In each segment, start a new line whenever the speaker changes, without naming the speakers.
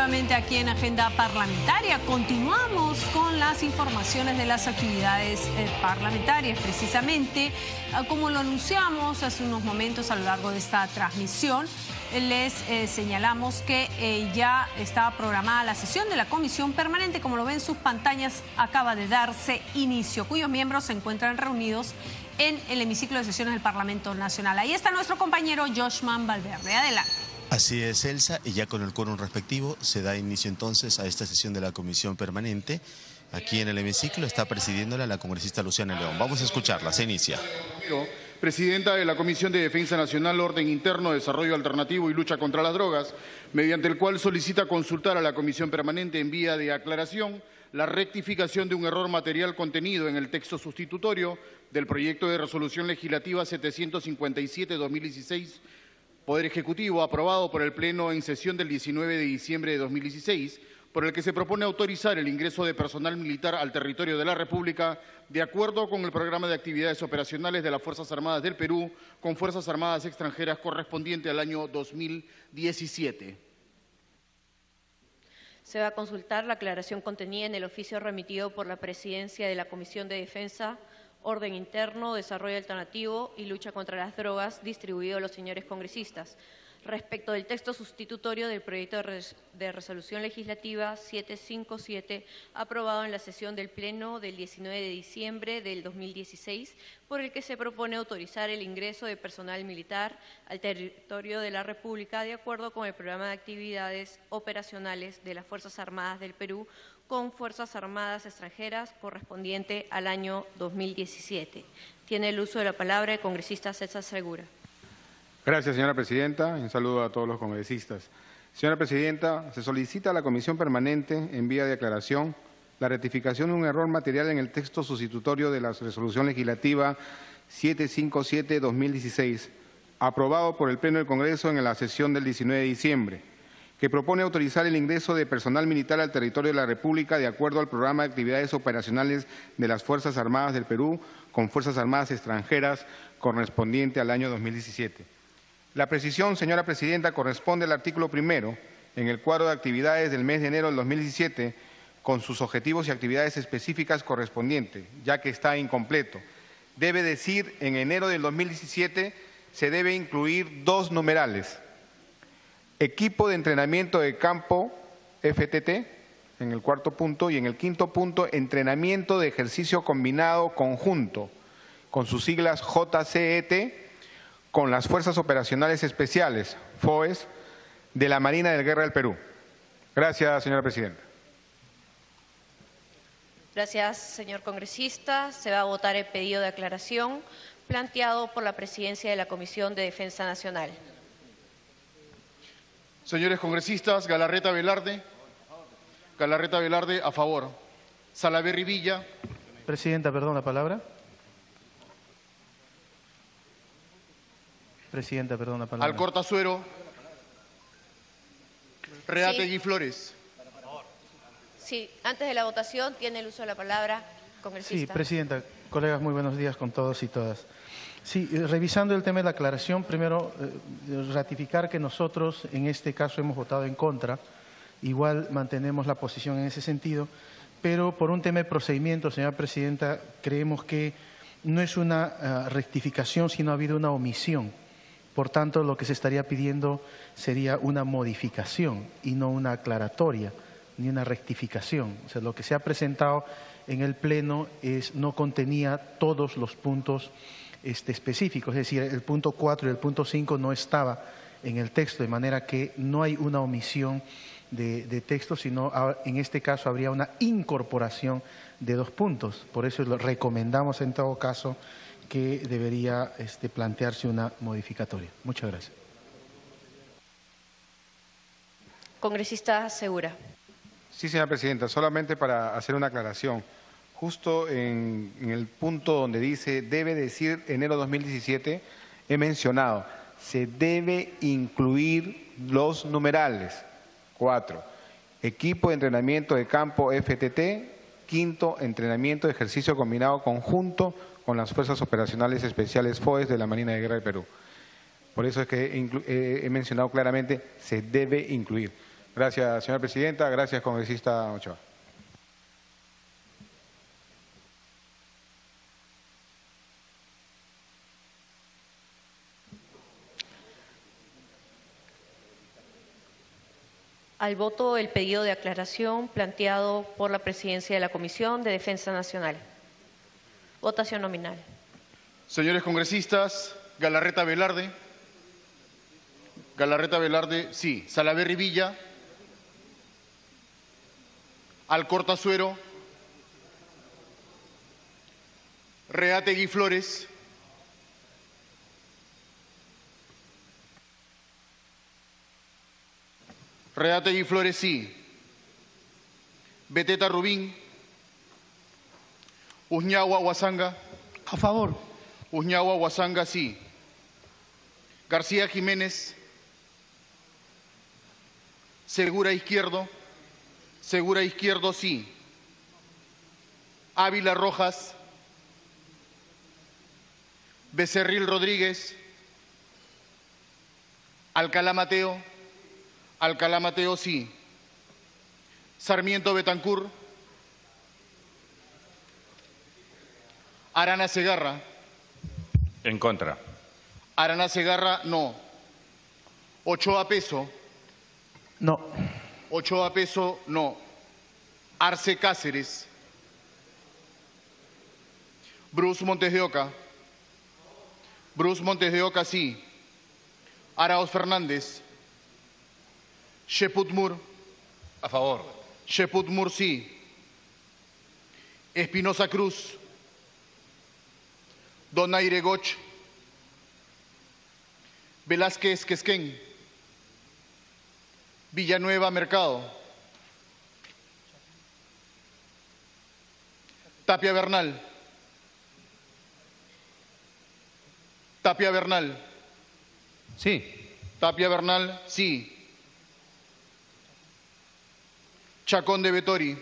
nuevamente aquí en Agenda Parlamentaria. Continuamos con las informaciones de las actividades parlamentarias. Precisamente, como lo anunciamos hace unos momentos a lo largo de esta transmisión, les señalamos que ya estaba programada la sesión de la Comisión Permanente. Como lo ven en sus pantallas, acaba de darse inicio, cuyos miembros se encuentran reunidos en el hemiciclo de sesiones del Parlamento Nacional. Ahí está nuestro compañero Joshman Valverde. Adelante.
Así es, Elsa, y ya con el quórum respectivo se da inicio entonces a esta sesión de la Comisión Permanente. Aquí en el hemiciclo está presidiéndola la congresista Luciana León. Vamos a escucharla, se inicia.
Presidenta de la Comisión de Defensa Nacional, Orden Interno, Desarrollo Alternativo y Lucha contra las Drogas, mediante el cual solicita consultar a la Comisión Permanente en vía de aclaración la rectificación de un error material contenido en el texto sustitutorio del proyecto de resolución legislativa 757-2016, Poder Ejecutivo, aprobado por el Pleno en sesión del 19 de diciembre de 2016, por el que se propone autorizar el ingreso de personal militar al territorio de la República de acuerdo con el programa de actividades operacionales de las Fuerzas Armadas del Perú con Fuerzas Armadas extranjeras correspondiente al año 2017.
Se va a consultar la aclaración contenida en el oficio remitido por la Presidencia de la Comisión de Defensa, Orden Interno, Desarrollo Alternativo y Lucha contra las Drogas, distribuido a los señores congresistas, respecto del texto sustitutorio del proyecto de resolución legislativa 757, aprobado en la sesión del Pleno del 19 de diciembre del 2016, por el que se propone autorizar el ingreso de personal militar al territorio de la República de acuerdo con el programa de actividades operacionales de las Fuerzas Armadas del Perú con Fuerzas Armadas extranjeras correspondiente al año 2017. Tiene el uso de la palabra el congresista César Segura.
Gracias, señora presidenta. Un saludo a todos los congresistas. Señora presidenta, se solicita a la Comisión Permanente, en vía de aclaración, la rectificación de un error material en el texto sustitutorio de la resolución legislativa 757-2016, aprobado por el Pleno del Congreso en la sesión del 19 de diciembre, que propone autorizar el ingreso de personal militar al territorio de la República de acuerdo al programa de actividades operacionales de las Fuerzas Armadas del Perú con Fuerzas Armadas extranjeras correspondiente al año 2017. La precisión, señora presidenta, corresponde al artículo primero en el cuadro de actividades del mes de enero del 2017 con sus objetivos y actividades específicas correspondientes, ya que está incompleto. Debe decir, en enero del 2017 se debe incluir dos numerales. Equipo de entrenamiento de campo, FTT, en el cuarto punto, y en el quinto punto, entrenamiento de ejercicio combinado conjunto, con sus siglas JCET, con las Fuerzas Operacionales Especiales, FOES, de la Marina de Guerra del Perú. Gracias, señora presidenta.
Gracias, señor congresista. Se va a votar el pedido de aclaración planteado por la Presidencia de la Comisión de Defensa Nacional.
Señores congresistas, Galarreta Velarde a favor. Salaverry Villa.
Presidenta, perdón, la palabra. Presidenta, perdón, la palabra.
Alcorta Suero. Reategui Flores.
Sí, antes de la votación tiene el uso de la palabra, congresista.
Sí, presidenta, colegas, muy buenos días con todos y todas. Sí, revisando el tema de la aclaración, primero ratificar que nosotros en este caso hemos votado en contra, igual mantenemos la posición en ese sentido, pero por un tema de procedimiento, señora presidenta, creemos que no es una rectificación, sino ha habido una omisión. Por tanto, lo que se estaría pidiendo sería una modificación y no una aclaratoria ni una rectificación. O sea, lo que se ha presentado en el Pleno no contenía todos los puntos específicos, es decir, el punto 4 y el punto 5 no estaba en el texto, de manera que no hay una omisión de texto, sino en este caso habría una incorporación de dos puntos. Por eso lo recomendamos en todo caso que debería plantearse una modificatoria. Muchas gracias.
Congresista Segura.
Sí, señora presidenta, solamente para hacer una aclaración. Justo en el punto donde dice debe decir enero 2017, he mencionado, se debe incluir los numerales. 4. Equipo de entrenamiento de campo FTT. Quinto, entrenamiento de ejercicio combinado conjunto con las Fuerzas Operacionales Especiales FOES de la Marina de Guerra del Perú. Por eso es que he mencionado claramente, se debe incluir. Gracias, señora presidenta. Gracias, congresista Ochoa.
Al voto el pedido de aclaración planteado por la presidencia de la Comisión de Defensa Nacional. Votación nominal.
Señores congresistas, Galarreta Velarde. Galarreta Velarde, sí. Salaverry Villa. Alcorta Suero. Reategui Flores. Reategui Flores, sí. Beteta Rubín. Uñagua Huazanga.
A favor.
Uñagua Huazanga, sí. García Jiménez. Segura Izquierdo. Segura Izquierdo, sí. Ávila Rojas. Becerril Rodríguez. Alcalá Mateo. Alcalá Mateo, sí. Sarmiento Betancur. Arana Segarra.
En contra.
Arana Segarra, no. Ochoa Peso.
No.
Ochoa Peso, no. Arce Cáceres. Bruce Montes de Oca. Bruce Montes de Oca, sí. Arauz Fernández. Sheput Mur.
A favor.
Sheput Mur, sí. Espinosa Cruz. Donaire Goch. Velázquez Quesquén. Villanueva Mercado. Tapia Bernal. Tapia Bernal.
Sí.
Tapia Bernal, sí. Chacón de Vettori.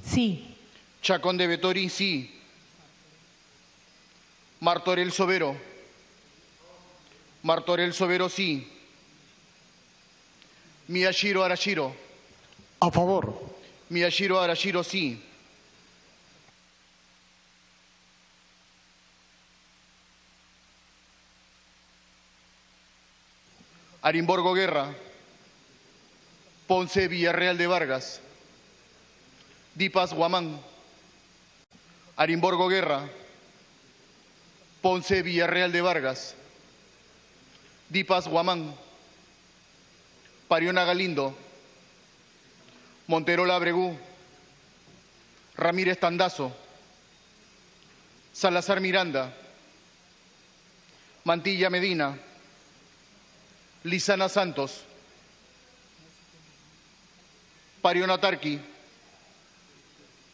Sí.
Chacón de Vettori, sí. Martorell Sobero. Martorell Sobero, sí. Miyashiro Arashiro.
A favor.
Miyashiro Arashiro, sí. Arimborgo Guerra. Ponce Villarreal de Vargas. Dipas Guamán. Arimborgo Guerra. Ponce Villarreal de Vargas. Dipas Guamán. Pariona Galindo. Monterola Abregú. Ramírez Tandazo. Salazar Miranda. Mantilla Medina. Lisana Santos. Pariona Tarqui.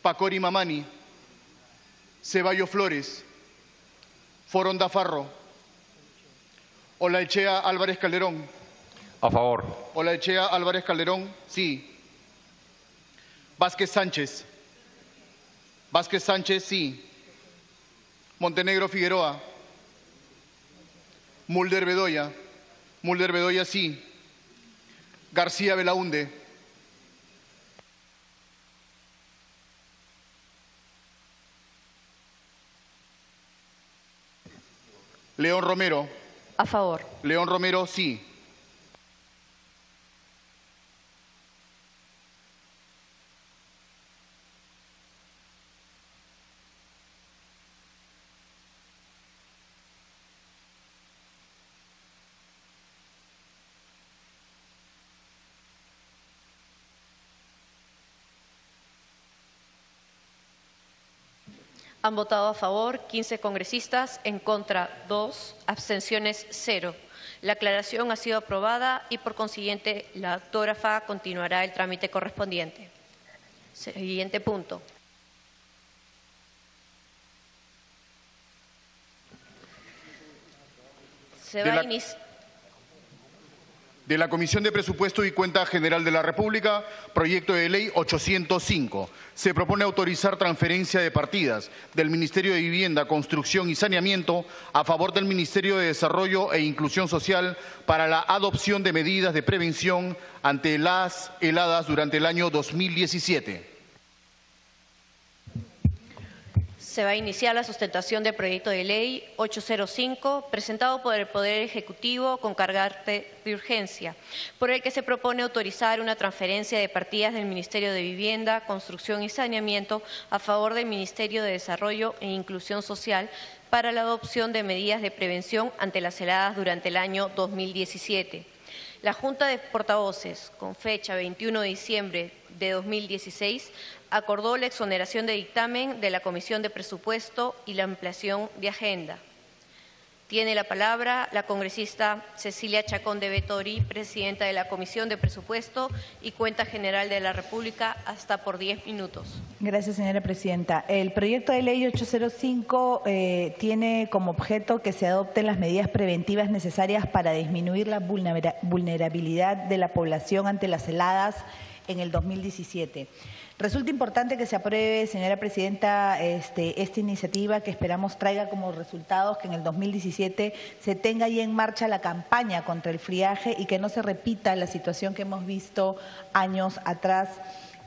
Pacori Mamani. Ceballos Flores. Foronda Farro. Olaechea Álvarez Calderón.
A favor.
Olaechea Álvarez Calderón, sí. Vázquez Sánchez. Vázquez Sánchez, sí. Montenegro Figueroa. Mulder Bedoya. Mulder Bedoya, sí. García Belaunde. León Romero.
A favor.
León Romero, sí.
Han votado a favor 15 congresistas, en contra 2, abstenciones 0. La aclaración ha sido aprobada y por consiguiente la autógrafa continuará el trámite correspondiente. Siguiente punto.
De la Comisión de Presupuesto y Cuenta General de la República, proyecto de ley 805. Se propone autorizar transferencia de partidas del Ministerio de Vivienda, Construcción y Saneamiento a favor del Ministerio de Desarrollo e Inclusión Social para la adopción de medidas de prevención ante las heladas durante el año 2017.
Se va a iniciar la sustentación del proyecto de ley 805, presentado por el Poder Ejecutivo con carácter de urgencia, por el que se propone autorizar una transferencia de partidas del Ministerio de Vivienda, Construcción y Saneamiento a favor del Ministerio de Desarrollo e Inclusión Social para la adopción de medidas de prevención ante las heladas durante el año 2017. La Junta de Portavoces, con fecha 21 de diciembre de 2016, acordó la exoneración de dictamen de la Comisión de Presupuesto y la ampliación de agenda. Tiene la palabra la congresista Cecilia Chacón de Vettori, presidenta de la Comisión de Presupuesto y Cuenta General de la República, hasta por 10 minutos.
Gracias, señora presidenta. El proyecto de ley 805 tiene como objeto que se adopten las medidas preventivas necesarias para disminuir la vulnerabilidad de la población ante las heladas en el 2017. Resulta importante que se apruebe, señora presidenta, esta iniciativa que esperamos traiga como resultados que en el 2017 se tenga ya en marcha la campaña contra el friaje y que no se repita la situación que hemos visto años atrás,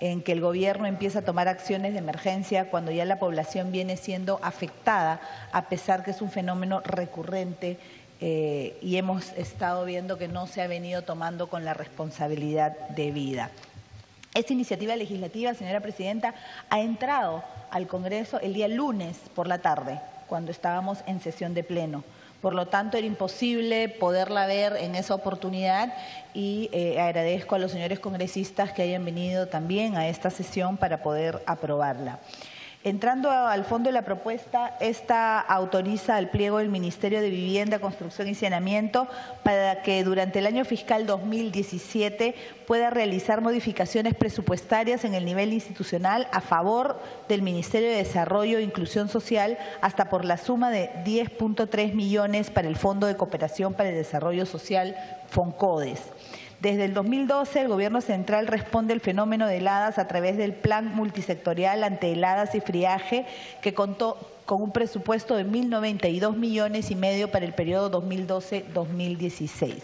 en que el gobierno empieza a tomar acciones de emergencia cuando ya la población viene siendo afectada, a pesar que es un fenómeno recurrente y hemos estado viendo que no se ha venido tomando con la responsabilidad debida. Esta iniciativa legislativa, señora presidenta, ha entrado al Congreso el día lunes por la tarde, cuando estábamos en sesión de pleno. Por lo tanto, era imposible poderla ver en esa oportunidad y agradezco a los señores congresistas que hayan venido también a esta sesión para poder aprobarla. Entrando al fondo de la propuesta, esta autoriza al pliego del Ministerio de Vivienda, Construcción y Saneamiento para que durante el año fiscal 2017 pueda realizar modificaciones presupuestarias en el nivel institucional a favor del Ministerio de Desarrollo e Inclusión Social hasta por la suma de 10.3 millones para el Fondo de Cooperación para el Desarrollo Social, FONCODES. Desde el 2012, el Gobierno Central responde al fenómeno de heladas a través del Plan Multisectorial ante Heladas y Friaje, que contó con un presupuesto de 1.092 millones y medio para el periodo 2012-2016,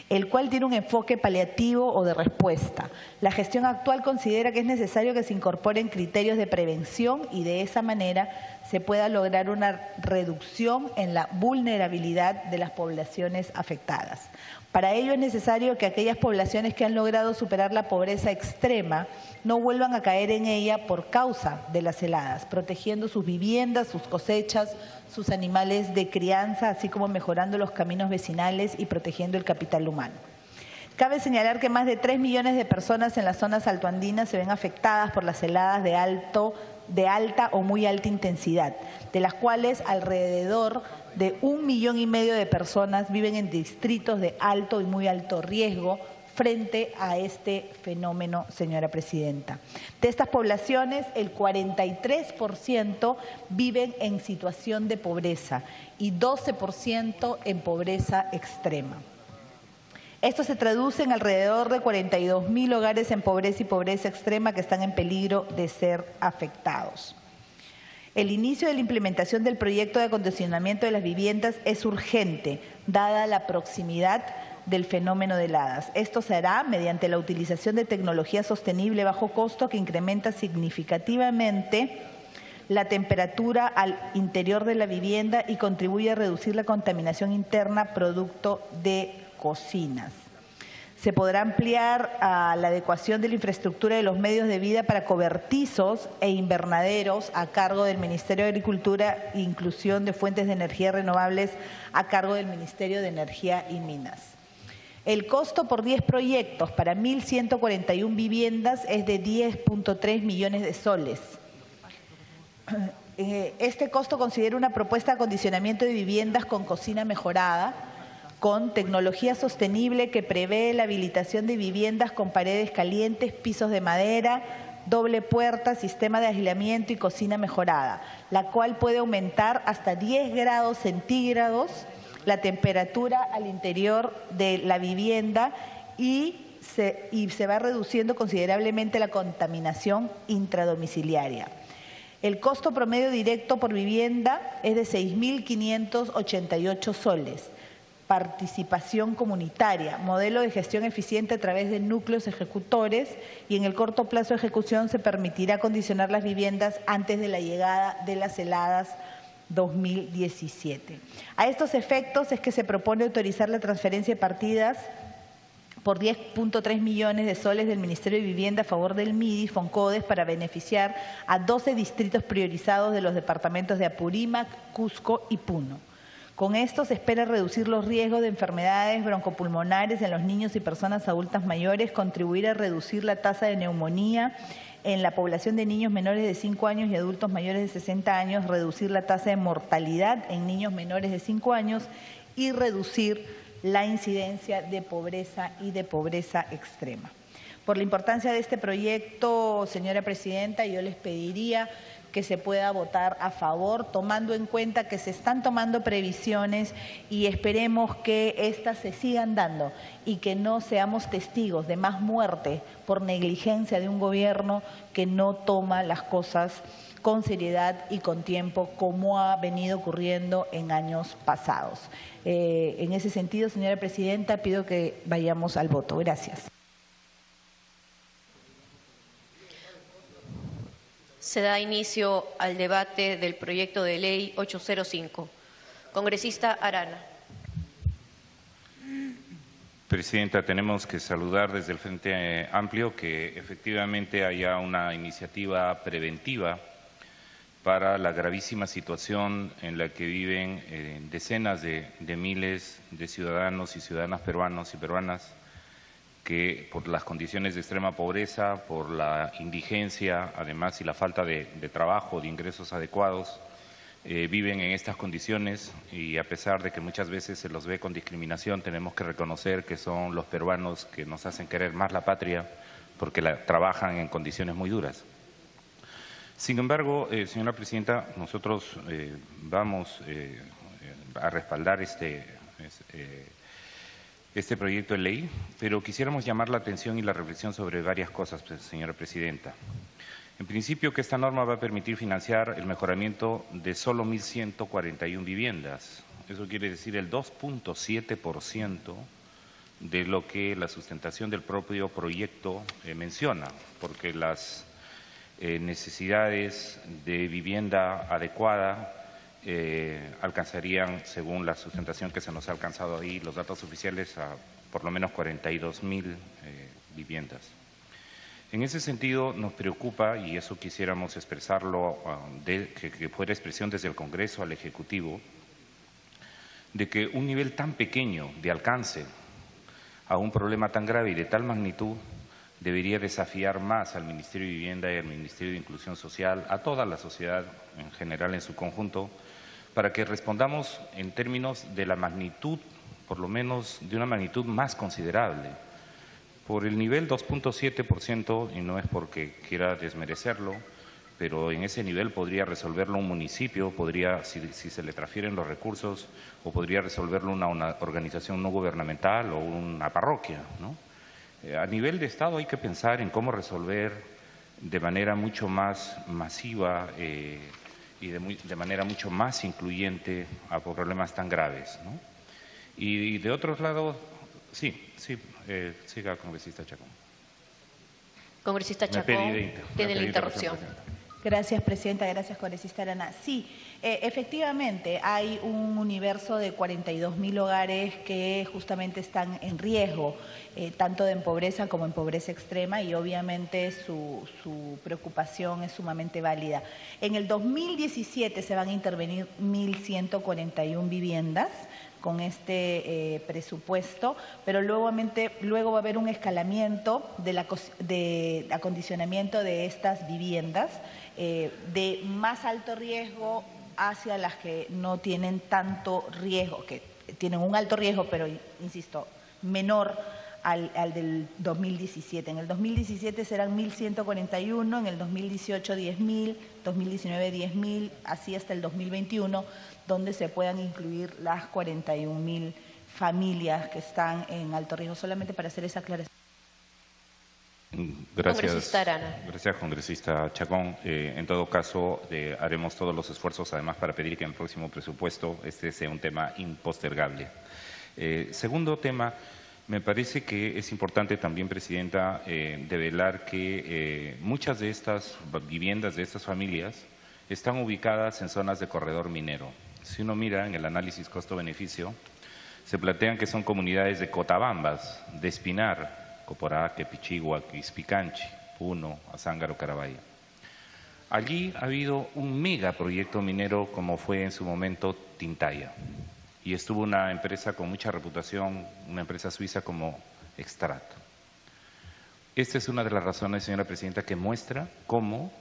el cual tiene un enfoque paliativo o de respuesta. La gestión actual considera que es necesario que se incorporen criterios de prevención y de esa manera se pueda lograr una reducción en la vulnerabilidad de las poblaciones afectadas. Para ello es necesario que aquellas poblaciones que han logrado superar la pobreza extrema no vuelvan a caer en ella por causa de las heladas, protegiendo sus viviendas, sus cosechas, sus animales de crianza, así como mejorando los caminos vecinales y protegiendo el capital humano. Cabe señalar que más de 3 millones de personas en las zonas altoandinas se ven afectadas por las heladas de alta o muy alta intensidad, de las cuales alrededor de 1,5 millones de personas viven en distritos de alto y muy alto riesgo frente a este fenómeno, señora presidenta. De estas poblaciones, el 43% viven en situación de pobreza y 12% en pobreza extrema. Esto se traduce en alrededor de 42.000 hogares en pobreza y pobreza extrema que están en peligro de ser afectados. El inicio de la implementación del proyecto de acondicionamiento de las viviendas es urgente, dada la proximidad del fenómeno de heladas. Esto se hará mediante la utilización de tecnología sostenible bajo costo que incrementa significativamente la temperatura al interior de la vivienda y contribuye a reducir la contaminación interna producto de cocinas. Se podrá ampliar la adecuación de la infraestructura de los medios de vida para cobertizos e invernaderos a cargo del Ministerio de Agricultura e inclusión de fuentes de energía renovables a cargo del Ministerio de Energía y Minas. El costo por 10 proyectos para 1.141 viviendas es de 10.3 millones de soles. Este costo considera una propuesta de acondicionamiento de viviendas con cocina mejorada, con tecnología sostenible que prevé la habilitación de viviendas con paredes calientes, pisos de madera, doble puerta, sistema de aislamiento y cocina mejorada, la cual puede aumentar hasta 10 grados centígrados la temperatura al interior de la vivienda y se va reduciendo considerablemente la contaminación intradomiciliaria. El costo promedio directo por vivienda es de 6.588 soles. Participación comunitaria, modelo de gestión eficiente a través de núcleos ejecutores, y en el corto plazo de ejecución se permitirá condicionar las viviendas antes de la llegada de las heladas 2017. A estos efectos es que se propone autorizar la transferencia de partidas por 10.3 millones de soles del Ministerio de Vivienda a favor del MIDI Foncodes para beneficiar a 12 distritos priorizados de los departamentos de Apurímac, Cusco y Puno. Con esto se espera reducir los riesgos de enfermedades broncopulmonares en los niños y personas adultas mayores, contribuir a reducir la tasa de neumonía en la población de niños menores de 5 años y adultos mayores de 60 años, reducir la tasa de mortalidad en niños menores de 5 años y reducir la incidencia de pobreza y de pobreza extrema. Por la importancia de este proyecto, señora presidenta, yo les pediría que se pueda votar a favor, tomando en cuenta que se están tomando previsiones y esperemos que éstas se sigan dando y que no seamos testigos de más muerte por negligencia de un gobierno que no toma las cosas con seriedad y con tiempo, como ha venido ocurriendo en años pasados. En ese sentido, señora presidenta, pido que vayamos al voto. Gracias.
Se da inicio al debate del proyecto de ley 805. Congresista Arana.
Presidenta, tenemos que saludar desde el Frente Amplio que efectivamente haya una iniciativa preventiva para la gravísima situación en la que viven decenas de miles de ciudadanos y ciudadanas peruanos y peruanas que por las condiciones de extrema pobreza, por la indigencia, además, y la falta de trabajo, de ingresos adecuados, viven en estas condiciones, y a pesar de que muchas veces se los ve con discriminación, tenemos que reconocer que son los peruanos que nos hacen querer más la patria porque trabajan en condiciones muy duras. Sin embargo, señora presidenta, nosotros vamos a respaldar este proyecto de ley, pero quisiéramos llamar la atención y la reflexión sobre varias cosas, señora presidenta. En principio, que esta norma va a permitir financiar el mejoramiento de solo 1.141 viviendas. Eso quiere decir el 2.7% de lo que la sustentación del propio proyecto menciona, porque las necesidades de vivienda adecuada alcanzarían, según la sustentación que se nos ha alcanzado ahí, los datos oficiales, a por lo menos 42.000 viviendas. En ese sentido nos preocupa, y eso quisiéramos expresarlo, que fuera expresión desde el Congreso al Ejecutivo, de que un nivel tan pequeño de alcance a un problema tan grave y de tal magnitud debería desafiar más al Ministerio de Vivienda y al Ministerio de Inclusión Social, a toda la sociedad en general en su conjunto, para que respondamos en términos de la magnitud, por lo menos de una magnitud más considerable. Por el nivel 2.7%, y no es porque quiera desmerecerlo, pero en ese nivel podría resolverlo un municipio, podría, si se le transfieren los recursos, o podría resolverlo una organización no gubernamental o una parroquia, ¿no? A nivel de Estado hay que pensar en cómo resolver de manera mucho más masiva y de manera mucho más incluyente a problemas tan graves, ¿no? Y de otros lados, siga, congresista Chacón.
Congresista Chacón, tiene la interrupción.
Gracias, presidenta. Gracias, congresista Arana. Sí, efectivamente, hay un universo de 42.000 hogares que justamente están en riesgo, tanto en pobreza como en pobreza extrema, y obviamente su preocupación es sumamente válida. En el 2017 se van a intervenir 1.141 viviendas con este presupuesto, pero luego va a haber un escalamiento de acondicionamiento de estas viviendas, de más alto riesgo hacia las que no tienen tanto riesgo, que tienen un alto riesgo, pero, insisto, menor al del 2017. En el 2017 serán 1.141, en el 2018 10.000, 2019 10.000, así hasta el 2021, donde se puedan incluir las 41.000 familias que están en alto riesgo, solamente para hacer esa aclaración.
Gracias,
Congresista Arana.
Gracias, congresista Chacón. En todo caso, haremos todos los esfuerzos, además, para pedir que en el próximo presupuesto este sea un tema impostergable. Segundo tema, me parece que es importante también, Presidenta, develar que muchas de estas viviendas de estas familias están ubicadas en zonas de corredor minero. Si uno mira en el análisis costo-beneficio, se plantean que son comunidades de Cotabambas, de Espinar, Coporaque, Pichigua, Ispicanchi, Puno, Azángaro, Carabaya. Allí ha habido un megaproyecto minero como fue en su momento Tintaya. Y estuvo una empresa con mucha reputación, una empresa suiza como Extrato. Esta es una de las razones, señora Presidenta, que muestra cómo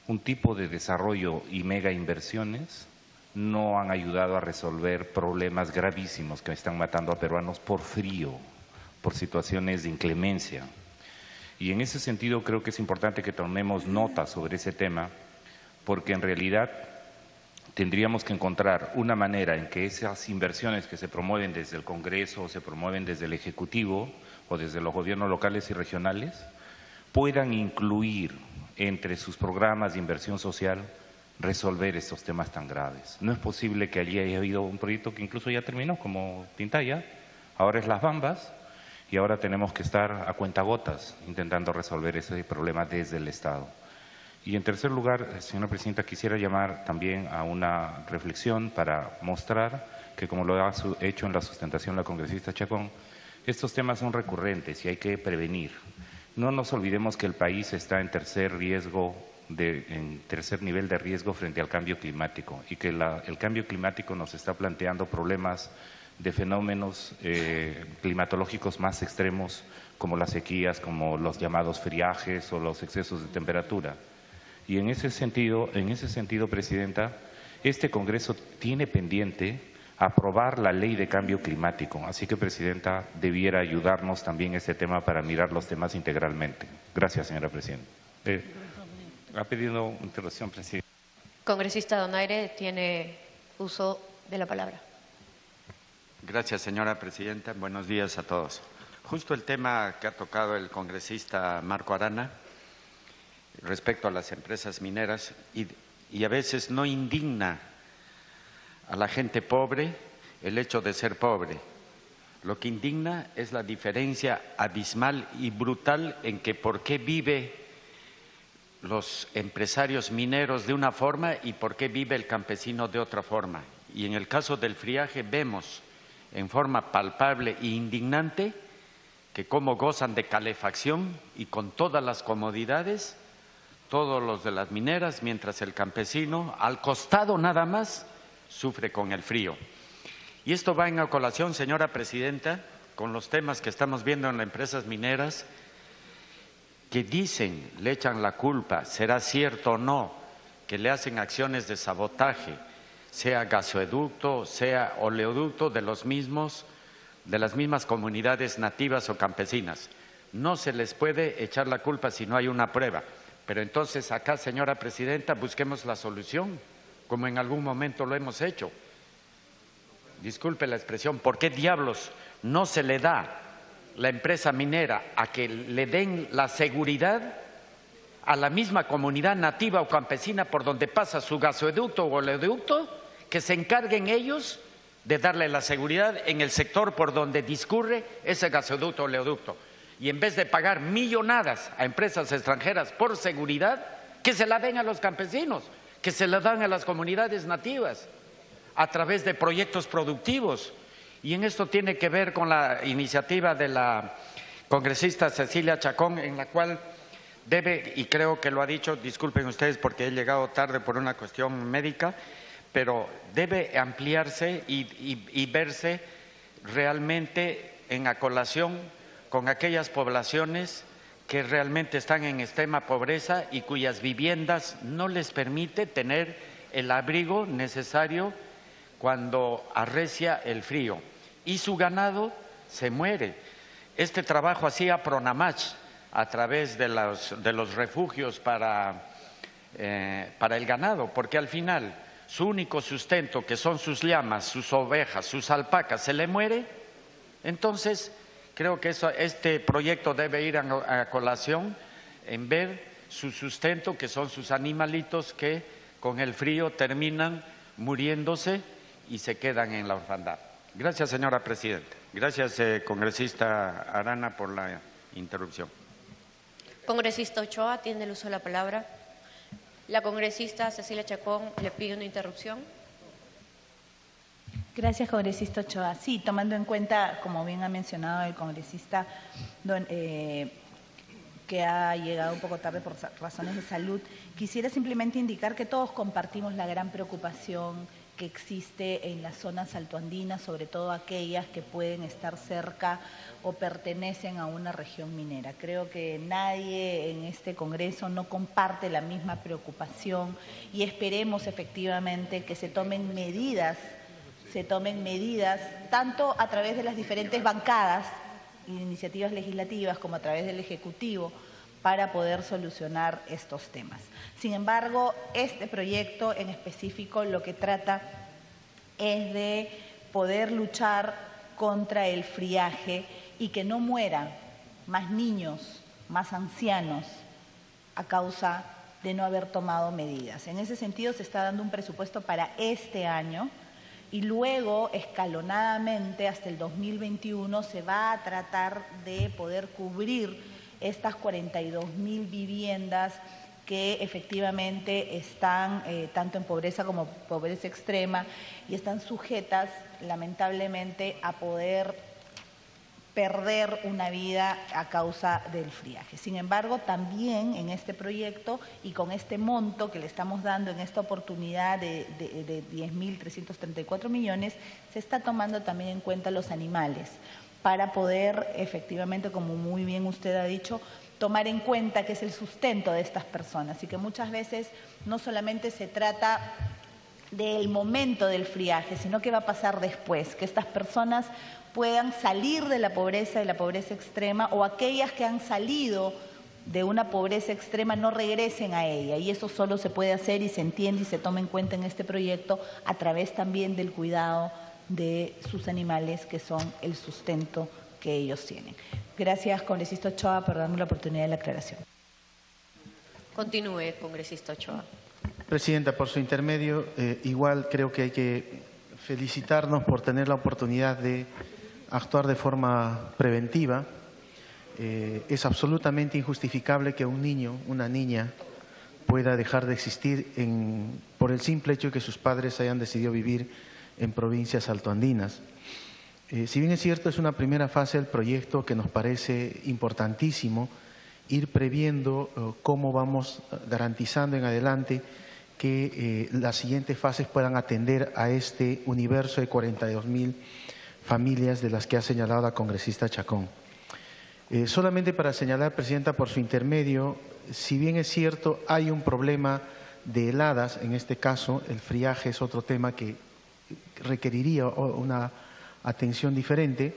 un tipo de desarrollo y mega inversiones no han ayudado a resolver problemas gravísimos que están matando a peruanos por frío, por situaciones de inclemencia. Y en ese sentido creo que es importante que tomemos nota sobre ese tema, porque en realidad tendríamos que encontrar una manera en que esas inversiones que se promueven desde el Congreso, o se promueven desde el Ejecutivo o desde los gobiernos locales y regionales, puedan incluir entre sus programas de inversión social resolver estos temas tan graves. No es posible que allí haya habido un proyecto que incluso ya terminó, como Tintaya, ahora es Las Bambas, y ahora tenemos que estar a cuentagotas intentando resolver ese problema desde el Estado. Y en tercer lugar, señora Presidenta, quisiera llamar también a una reflexión para mostrar que, como lo ha hecho en la sustentación la congresista Chacón, estos temas son recurrentes y hay que prevenir. No nos olvidemos que el país está en tercer nivel de riesgo frente al cambio climático y que el cambio climático nos está planteando problemas de fenómenos climatológicos más extremos como las sequías, como los llamados friajes o los excesos de temperatura. Y en ese sentido, Presidenta, este Congreso tiene pendiente aprobar la ley de cambio climático. Así que, Presidenta, debiera ayudarnos también este tema para mirar los temas integralmente. Gracias, señora Presidenta. Ha pedido intervención, Presidenta.
Congresista Donaire tiene uso de la palabra.
Gracias, señora Presidenta. Buenos días a todos. Justo el tema que ha tocado el congresista Marco Arana respecto a las empresas mineras y a veces no indigna a la gente pobre el hecho de ser pobre. Lo que indigna es la diferencia abismal y brutal en que por qué vive los empresarios mineros de una forma y por qué vive el campesino de otra forma. Y en el caso del friaje vemos en forma palpable e indignante que cómo gozan de calefacción y con todas las comodidades todos los de las mineras, mientras el campesino al costado nada más sufre con el frío. Y esto va en colación, señora Presidenta, con los temas que estamos viendo en las empresas mineras que dicen, le echan la culpa, será cierto o no, que le hacen acciones de sabotaje, sea gasoducto, sea oleoducto de las mismas comunidades nativas o campesinas. No se les puede echar la culpa si no hay una prueba. Pero entonces acá, señora Presidenta, busquemos la solución, como en algún momento lo hemos hecho. Disculpe la expresión, ¿por qué diablos no se le da la empresa minera a que le den la seguridad a la misma comunidad nativa o campesina por donde pasa su gasoducto o oleoducto, que se encarguen ellos de darle la seguridad en el sector por donde discurre ese gasoducto o oleoducto? Y en vez de pagar millonadas a empresas extranjeras por seguridad, que se la den a los campesinos, que se la dan a las comunidades nativas a través de proyectos productivos. Y en esto tiene que ver con la iniciativa de la congresista Cecilia Chacón, en la cual debe, y creo que lo ha dicho, disculpen ustedes porque he llegado tarde por una cuestión médica, pero debe ampliarse y verse realmente en acolación con aquellas poblaciones que realmente están en extrema pobreza y cuyas viviendas no les permite tener el abrigo necesario cuando arrecia el frío y su ganado se muere. Este trabajo hacía Pronamach a través de los refugios para el ganado, porque al final su único sustento, que son sus llamas, sus ovejas, sus alpacas, se le muere Entonces, creo que este proyecto debe ir a colación en ver su sustento, que son sus animalitos que con el frío terminan muriéndose y se quedan en la orfandad. Gracias, señora presidenta. Gracias, congresista Arana, por la interrupción.
Congresista Ochoa, tiene el uso de la palabra. La congresista Cecilia Chacón le pide una interrupción.
Gracias, congresista Ochoa. Sí, tomando en cuenta, como bien ha mencionado el congresista, que ha llegado un poco tarde por razones de salud, quisiera simplemente indicar que todos compartimos la gran preocupación que existe en las zonas altoandinas, sobre todo aquellas que pueden estar cerca o pertenecen a una región minera. Creo que nadie en este Congreso no comparte la misma preocupación y esperemos efectivamente que se tomen medidas tanto a través de las diferentes bancadas y iniciativas legislativas como a través del Ejecutivo para poder solucionar estos temas. Sin embargo, este proyecto en específico lo que trata es de poder luchar contra el friaje y que no mueran más niños, más ancianos a causa de no haber tomado medidas. En ese sentido se está dando un presupuesto para este año y luego escalonadamente hasta el 2021 se va a tratar de poder cubrir estas 42.000 viviendas que efectivamente están tanto en pobreza como pobreza extrema y están sujetas lamentablemente a poder perder una vida a causa del friaje. Sin embargo, también en este proyecto y con este monto que le estamos dando en esta oportunidad de 10.334 millones, se está tomando también en cuenta los animales para poder efectivamente, como muy bien usted ha dicho, tomar en cuenta que es el sustento de estas personas y que muchas veces no solamente se trata del momento del friaje, sino que va a pasar después, que estas personas puedan salir de la pobreza extrema o aquellas que han salido de una pobreza extrema no regresen a ella y eso solo se puede hacer y se entiende y se toma en cuenta en este proyecto a través también del cuidado de sus animales que son el sustento que ellos tienen. Gracias, congresista Ochoa, por darme la oportunidad de la aclaración.
Continúe, congresista Ochoa.
Presidenta, por su intermedio, igual creo que hay que felicitarnos por tener la oportunidad de actuar de forma preventiva. Es absolutamente injustificable que un niño, una niña, pueda dejar de existir por el simple hecho de que sus padres hayan decidido vivir en provincias altoandinas. Si bien es cierto, es una primera fase del proyecto que nos parece importantísimo ir previendo cómo vamos garantizando en adelante que las siguientes fases puedan atender a este universo de 42.000 familias de las que ha señalado la congresista Chacón. Solamente para señalar, presidenta, por su intermedio, si bien es cierto, hay un problema de heladas, en este caso el friaje es otro tema que requeriría una atención diferente,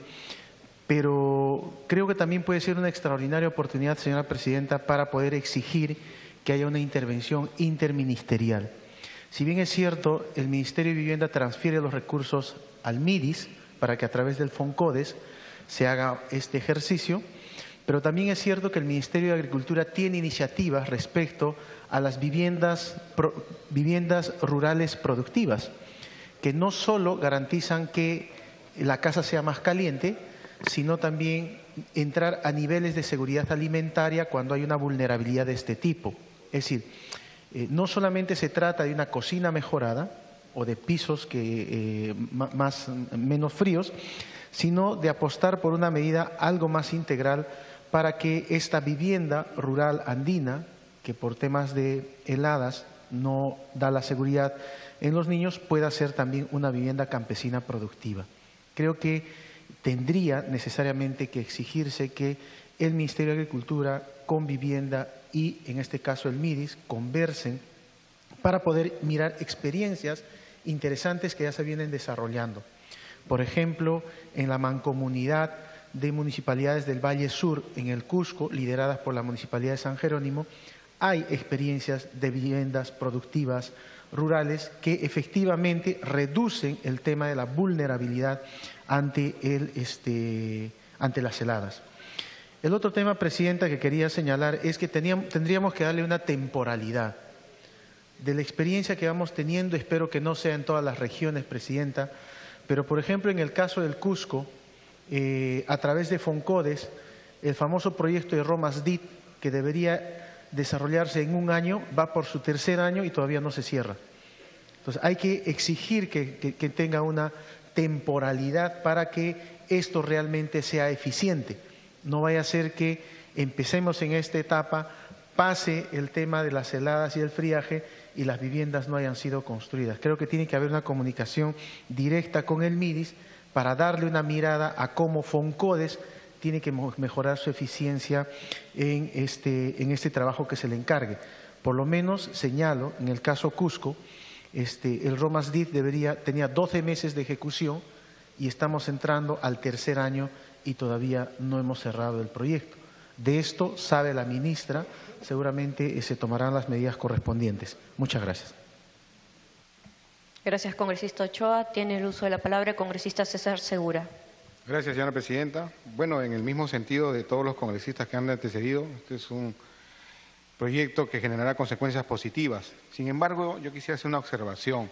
pero creo que también puede ser una extraordinaria oportunidad, señora presidenta, para poder exigir que haya una intervención interministerial. Si bien es cierto, el Ministerio de Vivienda transfiere los recursos al MIDIS para que a través del FONCODES se haga este ejercicio, pero también es cierto que el Ministerio de Agricultura tiene iniciativas respecto a las viviendas rurales productivas, que no solo garantizan que la casa sea más caliente, sino también entrar a niveles de seguridad alimentaria cuando hay una vulnerabilidad de este tipo. Es decir, no solamente se trata de una cocina mejorada o de pisos menos fríos, sino de apostar por una medida algo más integral para que esta vivienda rural andina, que por temas de heladas no da la seguridad en los niños, pueda ser también una vivienda campesina productiva. Creo que tendría necesariamente que exigirse que el Ministerio de Agricultura con Vivienda y, en este caso, el MIDIS, conversen para poder mirar experiencias interesantes que ya se vienen desarrollando. Por ejemplo, en la mancomunidad de municipalidades del Valle Sur, en el Cusco, lideradas por la Municipalidad de San Jerónimo, hay experiencias de viviendas productivas rurales que efectivamente reducen el tema de la vulnerabilidad ante las heladas. El otro tema, Presidenta, que quería señalar es que tendríamos que darle una temporalidad. De la experiencia que vamos teniendo, espero que no sea en todas las regiones, Presidenta, pero por ejemplo en el caso del Cusco, a través de Foncodes, el famoso proyecto de Romasdit, que debería desarrollarse en un año, va por su tercer año y todavía no se cierra. Entonces hay que exigir que tenga una temporalidad para que esto realmente sea eficiente. No vaya a ser que empecemos en esta etapa, pase el tema de las heladas y el friaje y las viviendas no hayan sido construidas. Creo que tiene que haber una comunicación directa con el MIDIS para darle una mirada a cómo Foncodes tiene que mejorar su eficiencia en este trabajo que se le encargue. Por lo menos señalo, en el caso Cusco, el Romasdit tenía 12 meses de ejecución y estamos entrando al tercer año y todavía no hemos cerrado el proyecto. De esto sabe la ministra, seguramente se tomarán las medidas correspondientes. Muchas gracias.
Gracias, congresista Ochoa. Tiene el uso de la palabra el congresista César Segura.
Gracias, señora presidenta. Bueno, en el mismo sentido de todos los congresistas que han antecedido, este es un proyecto que generará consecuencias positivas. Sin embargo, yo quisiera hacer una observación.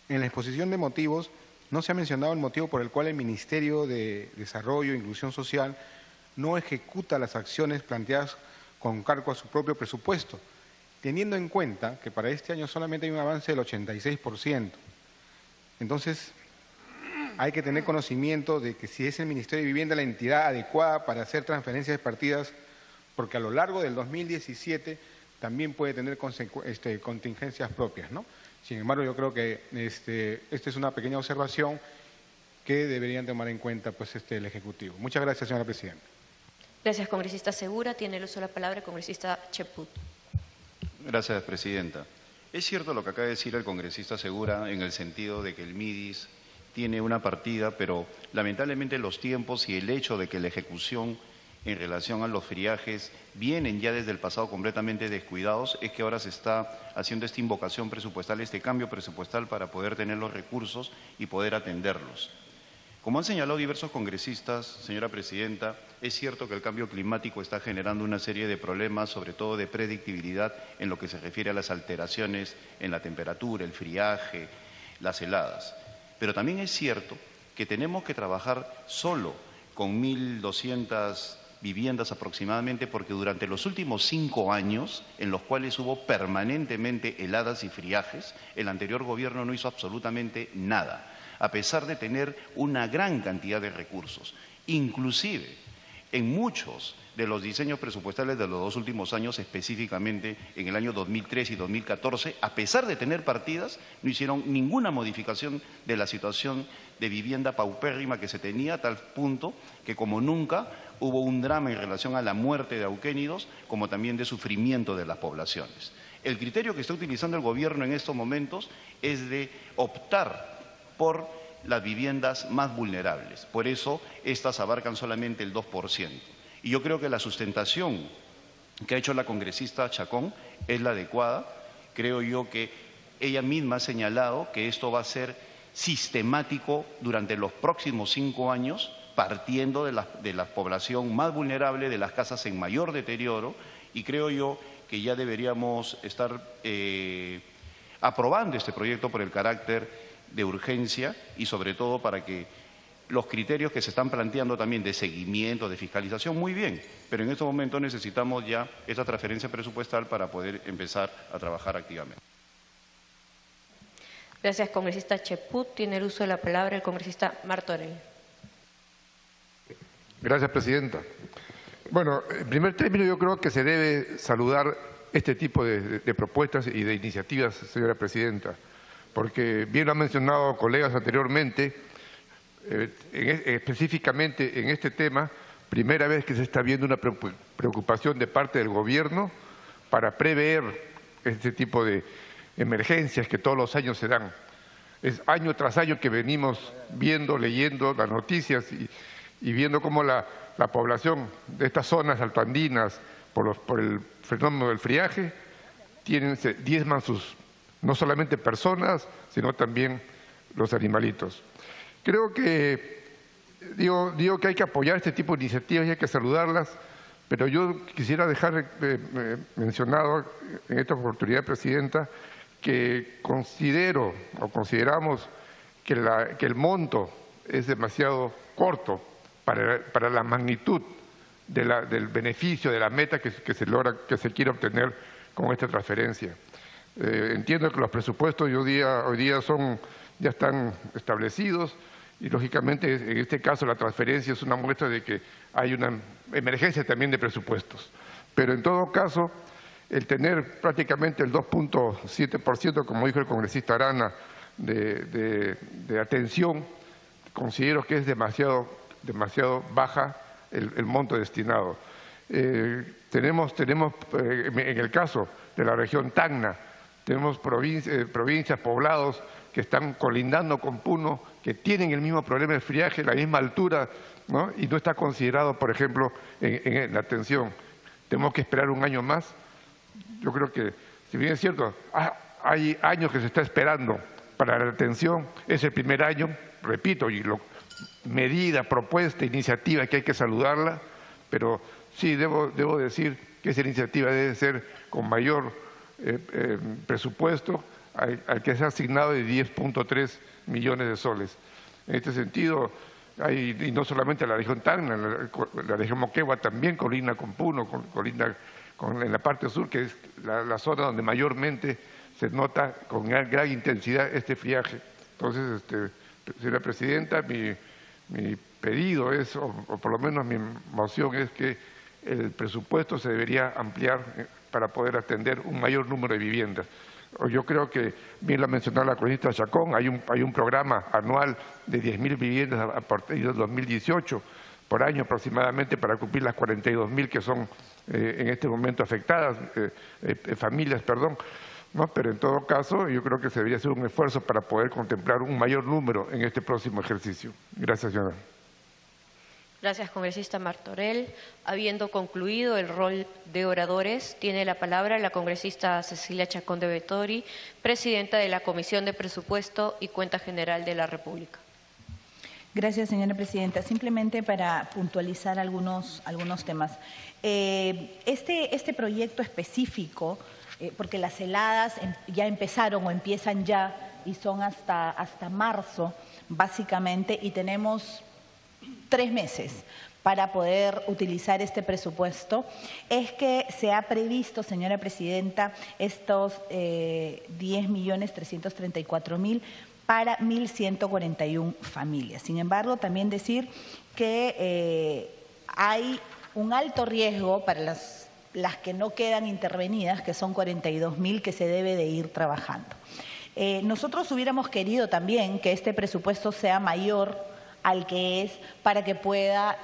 En la exposición de motivos no se ha mencionado el motivo por el cual el Ministerio de Desarrollo e Inclusión Social no ejecuta las acciones planteadas con cargo a su propio presupuesto, teniendo en cuenta que para este año solamente hay un avance del 86%. Entonces, hay que tener conocimiento de que si es el Ministerio de Vivienda la entidad adecuada para hacer transferencias de partidas, porque a lo largo del 2017 también puede tener contingencias propias, ¿no? Sin embargo, yo creo que esta es una pequeña observación que deberían tomar en cuenta el Ejecutivo. Muchas gracias, señora presidenta.
Gracias, congresista Segura. Tiene el uso de la palabra el congresista Cheput.
Gracias, presidenta. Es cierto lo que acaba de decir el congresista Segura en el sentido de que el MIDIS tiene una partida, pero lamentablemente los tiempos y el hecho de que la ejecución en relación a los friajes vienen ya desde el pasado completamente descuidados, es que ahora se está haciendo esta invocación presupuestal, este cambio presupuestal para poder tener los recursos y poder atenderlos. Como han señalado diversos congresistas, señora presidenta, es cierto que el cambio climático está generando una serie de problemas, sobre todo de predictibilidad en lo que se refiere a las alteraciones en la temperatura, el friaje, las heladas. Pero también es cierto que tenemos que trabajar solo con 1.200 viviendas aproximadamente, porque durante los últimos 5 años, en los cuales hubo permanentemente heladas y friajes, el anterior gobierno no hizo absolutamente nada, a pesar de tener una gran cantidad de recursos. Inclusive, en muchos de los diseños presupuestales de los 2 últimos años, específicamente en el año 2013 y 2014, a pesar de tener partidas, no hicieron ninguna modificación de la situación de vivienda paupérrima que se tenía, a tal punto que como nunca hubo un drama en relación a la muerte de auquénidos, como también de sufrimiento de las poblaciones. El criterio que está utilizando el gobierno en estos momentos es de optar por las viviendas más vulnerables. Por eso, estas abarcan solamente el 2%. Y yo creo que la sustentación que ha hecho la congresista Chacón es la adecuada. Creo yo que ella misma ha señalado que esto va a ser sistemático durante los próximos 5 años, partiendo de la población más vulnerable, de las casas en mayor deterioro, y creo yo que ya deberíamos estar aprobando este proyecto por el carácter de urgencia y sobre todo para que los criterios que se están planteando también de seguimiento, de fiscalización, muy bien, pero en estos momentos necesitamos ya esta transferencia presupuestal para poder empezar a trabajar activamente.
Gracias, congresista Cheput. Tiene el uso de la palabra el congresista Martorell.
Gracias, presidenta. Bueno, en primer término yo creo que se debe saludar este tipo de propuestas y de iniciativas, señora presidenta, porque bien lo han mencionado colegas anteriormente, específicamente en este tema, primera vez que se está viendo una preocupación de parte del gobierno para prever este tipo de emergencias que todos los años se dan. Es año tras año que venimos viendo, leyendo las noticias y viendo cómo la población de estas zonas altoandinas, por el fenómeno del friaje, diezman sus no solamente personas, sino también los animalitos. Creo que, digo que hay que apoyar este tipo de iniciativas y hay que saludarlas, pero yo quisiera dejar mencionado en esta oportunidad, Presidenta, que consideramos que el monto es demasiado corto para la magnitud del beneficio, de la meta que se quiere obtener con esta transferencia. Entiendo que los presupuestos hoy día ya están establecidos y, lógicamente, en este caso la transferencia es una muestra de que hay una emergencia también de presupuestos. Pero, en todo caso, el tener prácticamente el 2.7%, como dijo el congresista Arana, de atención, considero que es demasiado baja el monto destinado. Tenemos en el caso de la región Tacna, tenemos provincias, poblados que están colindando con Puno, que tienen el mismo problema de friaje, la misma altura, ¿no? Y no está considerado, por ejemplo, en la atención. Tenemos que esperar un año más. Yo creo que, si bien es cierto, hay años que se está esperando para la atención, es el primer año, repito, medida, propuesta, iniciativa que hay que saludarla, pero sí debo decir que esa iniciativa debe ser con mayor presupuesto al que se ha asignado de 10.3 millones de soles. En este sentido, y no solamente la región Tacna, la región Moquegua también colinda con Puno, colinda en la parte sur, que es la zona donde mayormente se nota con gran intensidad este friaje. Entonces, señora Presidenta, mi pedido es, o por lo menos mi moción es que el presupuesto se debería ampliar para poder atender un mayor número de viviendas. Yo creo que, bien lo ha mencionado la congresista Chacón, hay un programa anual de 10.000 viviendas a partir del 2018 por año aproximadamente para cumplir las 42.000 que son en este momento afectadas, familias, perdón. ¿No? Pero en todo caso, yo creo que se debería hacer un esfuerzo para poder contemplar un mayor número en este próximo ejercicio. Gracias, señora.
Gracias, congresista Martorell. Habiendo concluido el rol de oradores, tiene la palabra la congresista Cecilia Chacón de Vettori, presidenta de la Comisión de Presupuesto y Cuenta General de la República.
Gracias, señora presidenta. Simplemente para puntualizar algunos temas. Este proyecto específico, porque las heladas ya empezaron o empiezan ya y son hasta marzo, básicamente, y tenemos 3 meses para poder utilizar este presupuesto, es que se ha previsto, señora presidenta, estos 10.334.000 para 1.141 familias. Sin embargo, también decir que hay un alto riesgo para las que no quedan intervenidas, que son 42.000 que se debe de ir trabajando. Nosotros hubiéramos querido también que este presupuesto sea mayor al que es para que pueda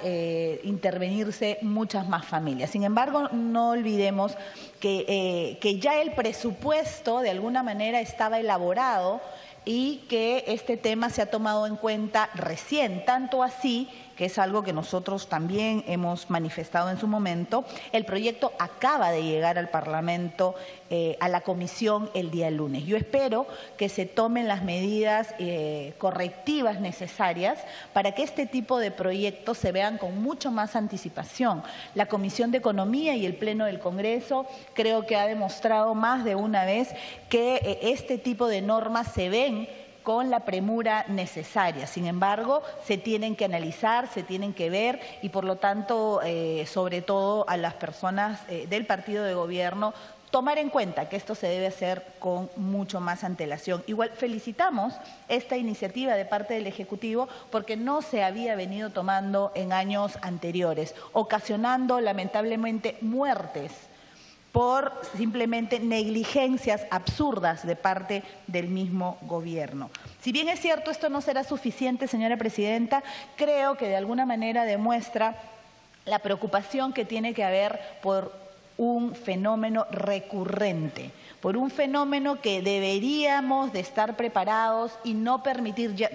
intervenirse muchas más familias. Sin embargo, no olvidemos que ya el presupuesto de alguna manera estaba elaborado y que este tema se ha tomado en cuenta recién, tanto así que es algo que nosotros también hemos manifestado en su momento. El proyecto acaba de llegar al Parlamento, a la comisión el día lunes. Yo espero que se tomen las medidas correctivas necesarias para que este tipo de proyectos se vean con mucho más anticipación. La Comisión de Economía y el Pleno del Congreso creo que ha demostrado más de una vez que este tipo de normas se ven con la premura necesaria. Sin embargo, se tienen que analizar, se tienen que ver y, por lo tanto, sobre todo a las personas del partido de gobierno, tomar en cuenta que esto se debe hacer con mucho más antelación. Igual felicitamos esta iniciativa de parte del Ejecutivo porque no se había venido tomando en años anteriores, ocasionando lamentablemente muertes por simplemente negligencias absurdas de parte del mismo gobierno. Si bien es cierto, esto no será suficiente, señora presidenta, creo que de alguna manera demuestra la preocupación que tiene que haber por un fenómeno recurrente, por un fenómeno que deberíamos de estar preparados y no permitir ya.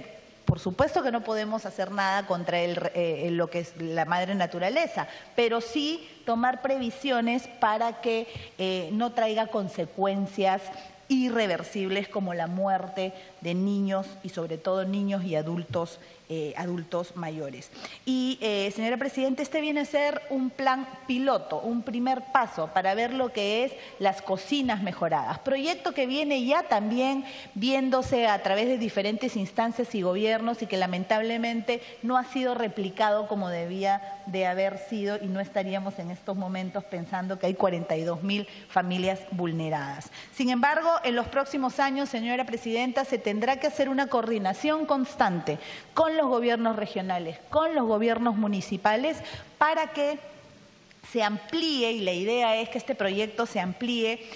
Por supuesto que no podemos hacer nada contra lo que es la madre naturaleza, pero sí tomar previsiones para que no traiga consecuencias irreversibles como la muerte de niños y sobre todo niños y adultos mayores. Y, señora Presidenta, este viene a ser un plan piloto, un primer paso para ver lo que es las cocinas mejoradas. Proyecto que viene ya también viéndose a través de diferentes instancias y gobiernos y que lamentablemente no ha sido replicado como debía de haber sido y no estaríamos en estos momentos pensando que hay 42.000 familias vulneradas. Sin embargo, en los próximos años, señora Presidenta, se tendrá que hacer una coordinación constante con los gobiernos regionales, con los gobiernos municipales, para que se amplíe, y la idea es que este proyecto se amplíe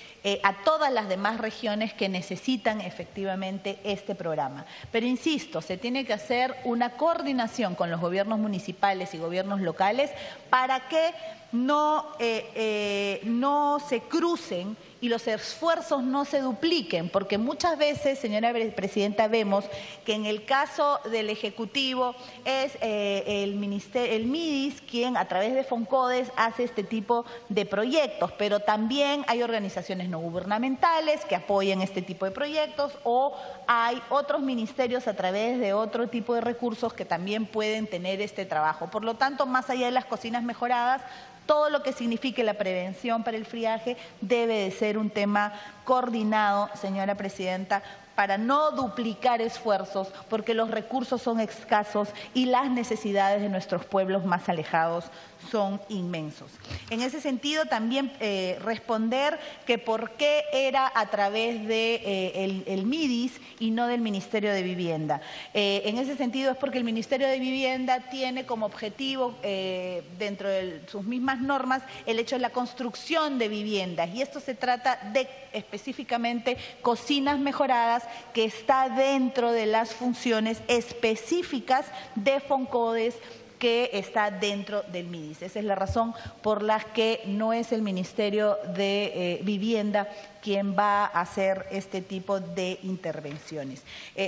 a todas las demás regiones que necesitan efectivamente este programa. Pero insisto, se tiene que hacer una coordinación con los gobiernos municipales y gobiernos locales para que no se crucen y los esfuerzos no se dupliquen, porque muchas veces, señora Presidenta, vemos que en el caso del Ejecutivo es el MIDIS quien a través de FONCODES hace este tipo de proyectos, pero también hay organizaciones no gubernamentales que apoyan este tipo de proyectos o hay otros ministerios a través de otro tipo de recursos que también pueden tener este trabajo. Por lo tanto, más allá de las cocinas mejoradas, todo lo que signifique la prevención para el friaje debe de ser un tema coordinado, señora Presidenta, para no duplicar esfuerzos, porque los recursos son escasos y las necesidades de nuestros pueblos más alejados son inmensos. En ese sentido, también responder que por qué era a través de el MIDIS y no del Ministerio de Vivienda. En ese sentido es porque el Ministerio de Vivienda tiene como objetivo, dentro de sus mismas normas, el hecho de la construcción de viviendas, y esto se trata de específicamente cocinas mejoradas, que está dentro de las funciones específicas de FONCODES, que está dentro del MIDIS. Esa es la razón por la que no es el Ministerio de Vivienda quien va a hacer este tipo de intervenciones.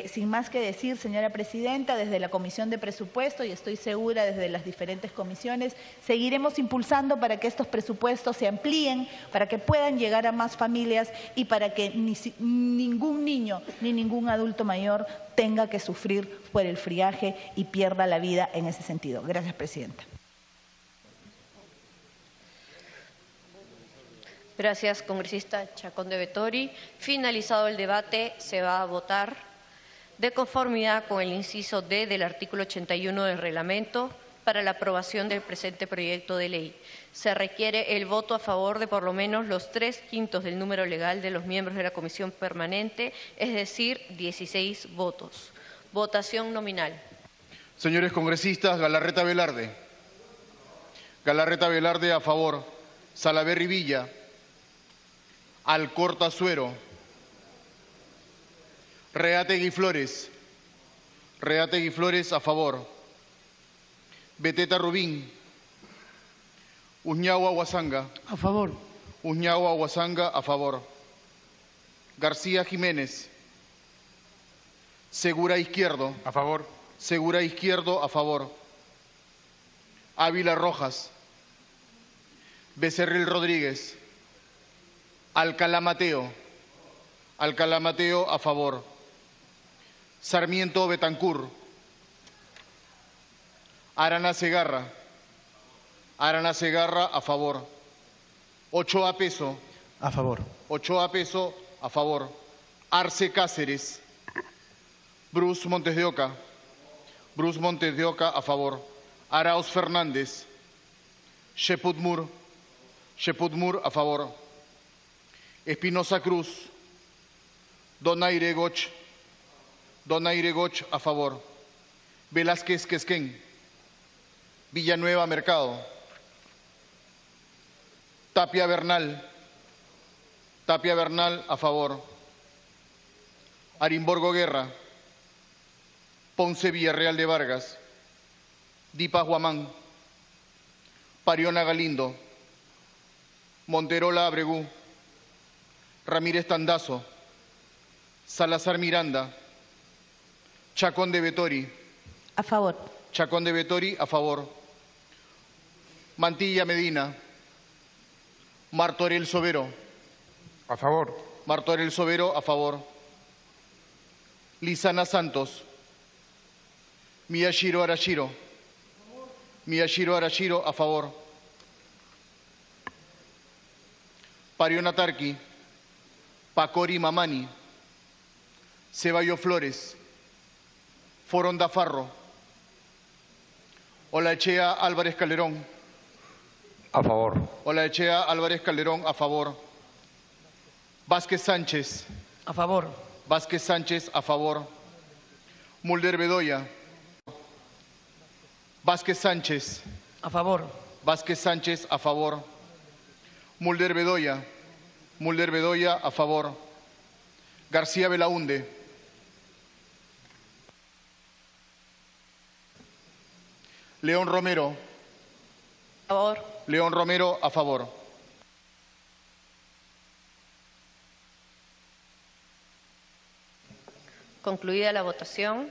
Sin más que decir, señora Presidenta, desde la Comisión de Presupuesto, y estoy segura desde las diferentes comisiones, seguiremos impulsando para que estos presupuestos se amplíen, para que puedan llegar a más familias y para que ningún niño ni ningún adulto mayor tenga que sufrir por el friaje y pierda la vida en ese sentido. Gracias, Presidenta.
Gracias, congresista Chacón de Vettori. Finalizado el debate, se va a votar de conformidad con el inciso D del artículo 81 del reglamento para la aprobación del presente proyecto de ley. Se requiere el voto a favor de por lo menos los 3/5 del número legal de los miembros de la comisión permanente, es decir, 16 votos. Votación nominal.
Señores congresistas, Galarreta Velarde. Galarreta Velarde a favor. Salaverry Villa. Alcorta Suero. Reategui Flores. Reategui Flores a favor. Beteta Rubín. Uñao Aguasanga.
A favor.
Uñao Aguasanga a favor. García Jiménez. Segura Izquierdo.
A favor.
Segura Izquierdo a favor. Ávila Rojas. Becerril Rodríguez. Alcalá Mateo. Alcalá Mateo a favor. Sarmiento Betancur. Arana Segarra. Arana Segarra a favor. Ochoa Peso.
A favor.
Ochoa Peso a favor. Arce Cáceres. Bruce Montes de Oca. Bruce Montes de Oca a favor. Arauz Fernández. Sheput Mur. Sheput Mur a favor. Espinosa Cruz. Donaire Goch. Donaire Goch a favor. Velázquez Quesquén. Villanueva Mercado. Tapia Bernal. Tapia Bernal a favor. Arimborgo Guerra. Ponce Villarreal de Vargas. Dipa Guamán. Pariona Galindo. Monterola Abregú. Ramírez Tandazo. Salazar Miranda. Chacón de Vettori.
A favor.
Chacón de Vettori a favor. Mantilla Medina. Martorell Sobero.
A favor.
Martorell Sobero, a favor. Lisana Santos. Miyashiro Arashiro. Miyashiro Arashiro, a favor. Pariona Tarqui. Pacori Mamani. Ceballos Flores. Foronda Farro. Olaechea Álvarez Calderón.
A favor.
Olaechea Álvarez Calderón, a favor. Vázquez Sánchez.
A favor.
Vázquez Sánchez, a favor. Mulder Bedoya. Vázquez Sánchez.
A favor.
Vázquez Sánchez, a favor. Mulder Bedoya. Mulder Bedoya, a favor. García Belaunde. León Romero.
A favor.
León Romero, a favor.
Concluida la votación.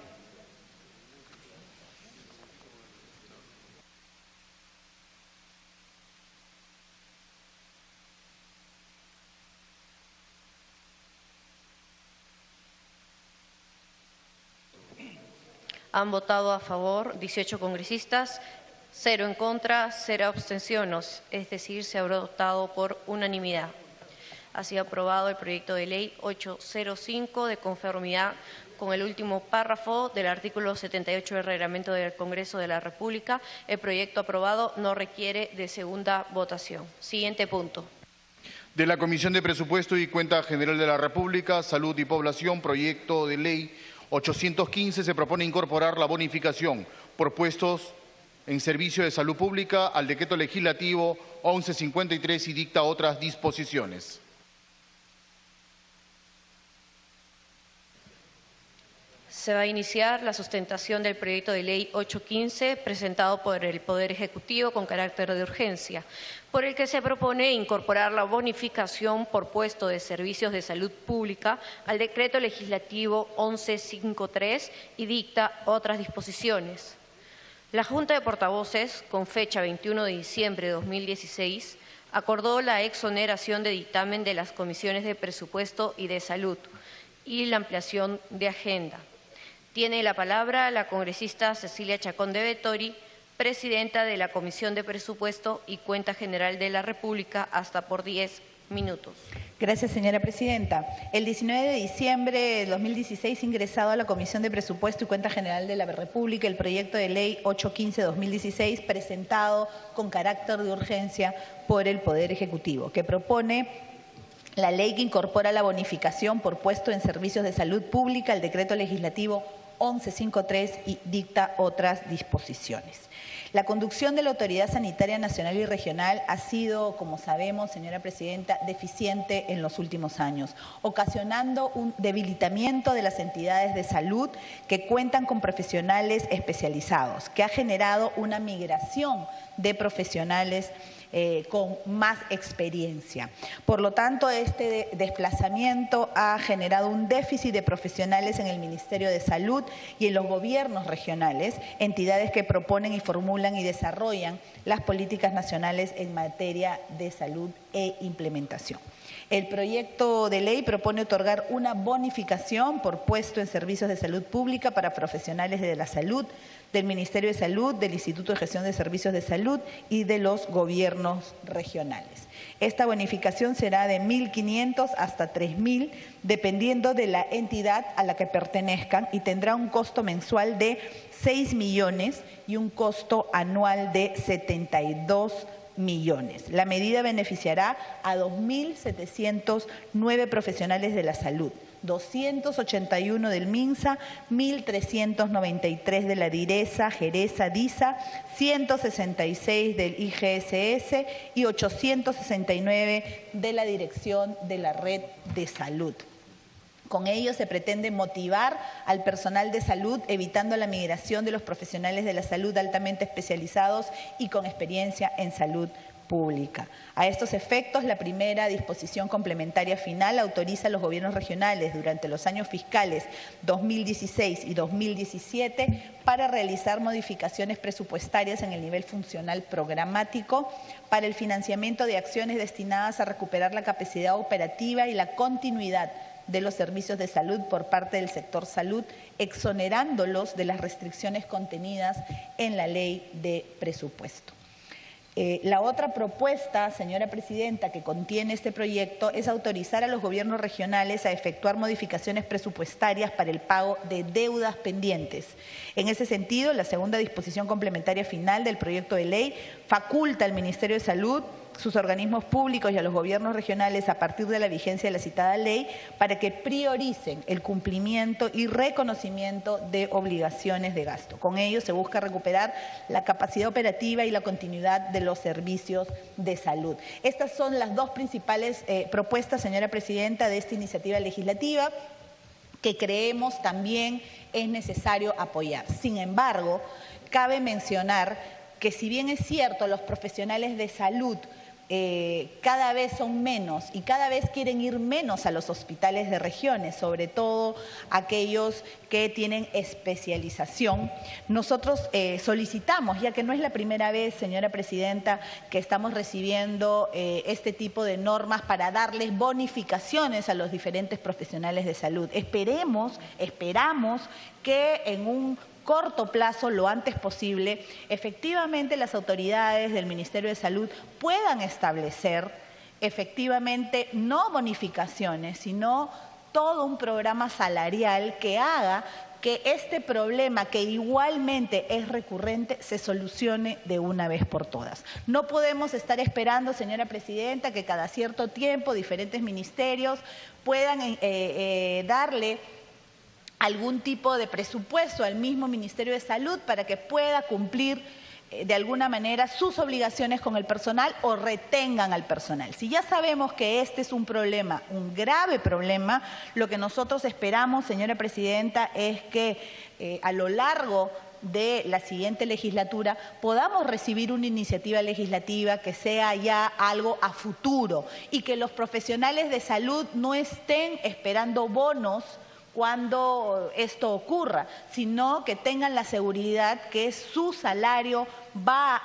Han votado a favor 18 congresistas, 0 en contra, 0 abstenciones, es decir, se ha votado por unanimidad. Ha sido aprobado el proyecto de ley 805 de conformidad con el último párrafo del artículo 78 del Reglamento del Congreso de la República. El proyecto aprobado no requiere de segunda votación. Siguiente punto.
De la Comisión de Presupuesto y Cuenta General de la República, Salud y Población, proyecto de ley 815 se propone incorporar la bonificación por puestos en servicio de salud pública al decreto legislativo 1153 y dicta otras disposiciones.
Se va a iniciar la sustentación del proyecto de ley 815 presentado por el Poder Ejecutivo con carácter de urgencia, por el que se propone incorporar la bonificación por puesto de servicios de salud pública al decreto legislativo 1153 y dicta otras disposiciones. La Junta de Portavoces, con fecha 21 de diciembre de 2016, acordó la exoneración de dictamen de las comisiones de presupuesto y de salud y la ampliación de agenda. Tiene la palabra la congresista Cecilia Chacón de Vettori, presidenta de la Comisión de Presupuesto y Cuenta General de la República, hasta por 10 minutos.
Gracias, señora presidenta. El 19 de diciembre de 2016 ingresado a la Comisión de Presupuesto y Cuenta General de la República el proyecto de ley 815-2016 presentado con carácter de urgencia por el Poder Ejecutivo, que propone la ley que incorpora la bonificación por puesto en servicios de salud pública al decreto legislativo 1153 y dicta otras disposiciones. La conducción de la Autoridad Sanitaria Nacional y Regional ha sido, como sabemos, señora presidenta, deficiente en los últimos años, ocasionando un debilitamiento de las entidades de salud que cuentan con profesionales especializados, que ha generado una migración de profesionales con más experiencia. Por lo tanto, este desplazamiento ha generado un déficit de profesionales en el Ministerio de Salud y en los gobiernos regionales, entidades que proponen y formulan y desarrollan las políticas nacionales en materia de salud e implementación. El proyecto de ley propone otorgar una bonificación por puesto en servicios de salud pública para profesionales de la salud, del Ministerio de Salud, del Instituto de Gestión de Servicios de Salud y de los gobiernos regionales. Esta bonificación será de 1.500 hasta 3.000, dependiendo de la entidad a la que pertenezcan, y tendrá un costo mensual de 6 millones y un costo anual de 72 millones. La medida beneficiará a 2.709 profesionales de la salud, 281 del MINSA, 1.393 de la DIRESA, GERESA, DISA, 166 del IGSS y 869 de la Dirección de la Red de Salud. Con ello se pretende motivar al personal de salud, evitando la migración de los profesionales de la salud altamente especializados y con experiencia en salud pública. A estos efectos, la primera disposición complementaria final autoriza a los gobiernos regionales durante los años fiscales 2016 y 2017 para realizar modificaciones presupuestarias en el nivel funcional programático para el financiamiento de acciones destinadas a recuperar la capacidad operativa y la continuidad de los servicios de salud por parte del sector salud, exonerándolos de las restricciones contenidas en la ley de presupuesto. La otra propuesta, señora presidenta, que contiene este proyecto es autorizar a los gobiernos regionales a efectuar modificaciones presupuestarias para el pago de deudas pendientes. En ese sentido, la segunda disposición complementaria final del proyecto de ley faculta al Ministerio de Salud, sus organismos públicos y a los gobiernos regionales a partir de la vigencia de la citada ley para que prioricen el cumplimiento y reconocimiento de obligaciones de gasto. Con ello se busca recuperar la capacidad operativa y la continuidad de los servicios de salud. Estas son las dos principales propuestas, señora presidenta, de esta iniciativa legislativa que creemos también es necesario apoyar. Sin embargo, cabe mencionar que si bien es cierto, los profesionales de salud cada vez son menos y cada vez quieren ir menos a los hospitales de regiones, sobre todo aquellos que tienen especialización. Nosotros solicitamos, ya que no es la primera vez, señora presidenta, que estamos recibiendo este tipo de normas para darles bonificaciones a los diferentes profesionales de salud. Esperamos que en un corto plazo, lo antes posible, efectivamente las autoridades del Ministerio de Salud puedan establecer efectivamente no bonificaciones, sino todo un programa salarial que haga que este problema, que igualmente es recurrente, se solucione de una vez por todas. No podemos estar esperando, señora presidenta, que cada cierto tiempo diferentes ministerios puedan darle algún tipo de presupuesto al mismo Ministerio de Salud para que pueda cumplir de alguna manera sus obligaciones con el personal o retengan al personal. Si ya sabemos que este es un problema, un grave problema, lo que nosotros esperamos, señora presidenta, es que a lo largo de la siguiente legislatura podamos recibir una iniciativa legislativa que sea ya algo a futuro y que los profesionales de salud no estén esperando bonos cuando esto ocurra, sino que tengan la seguridad que su salario va a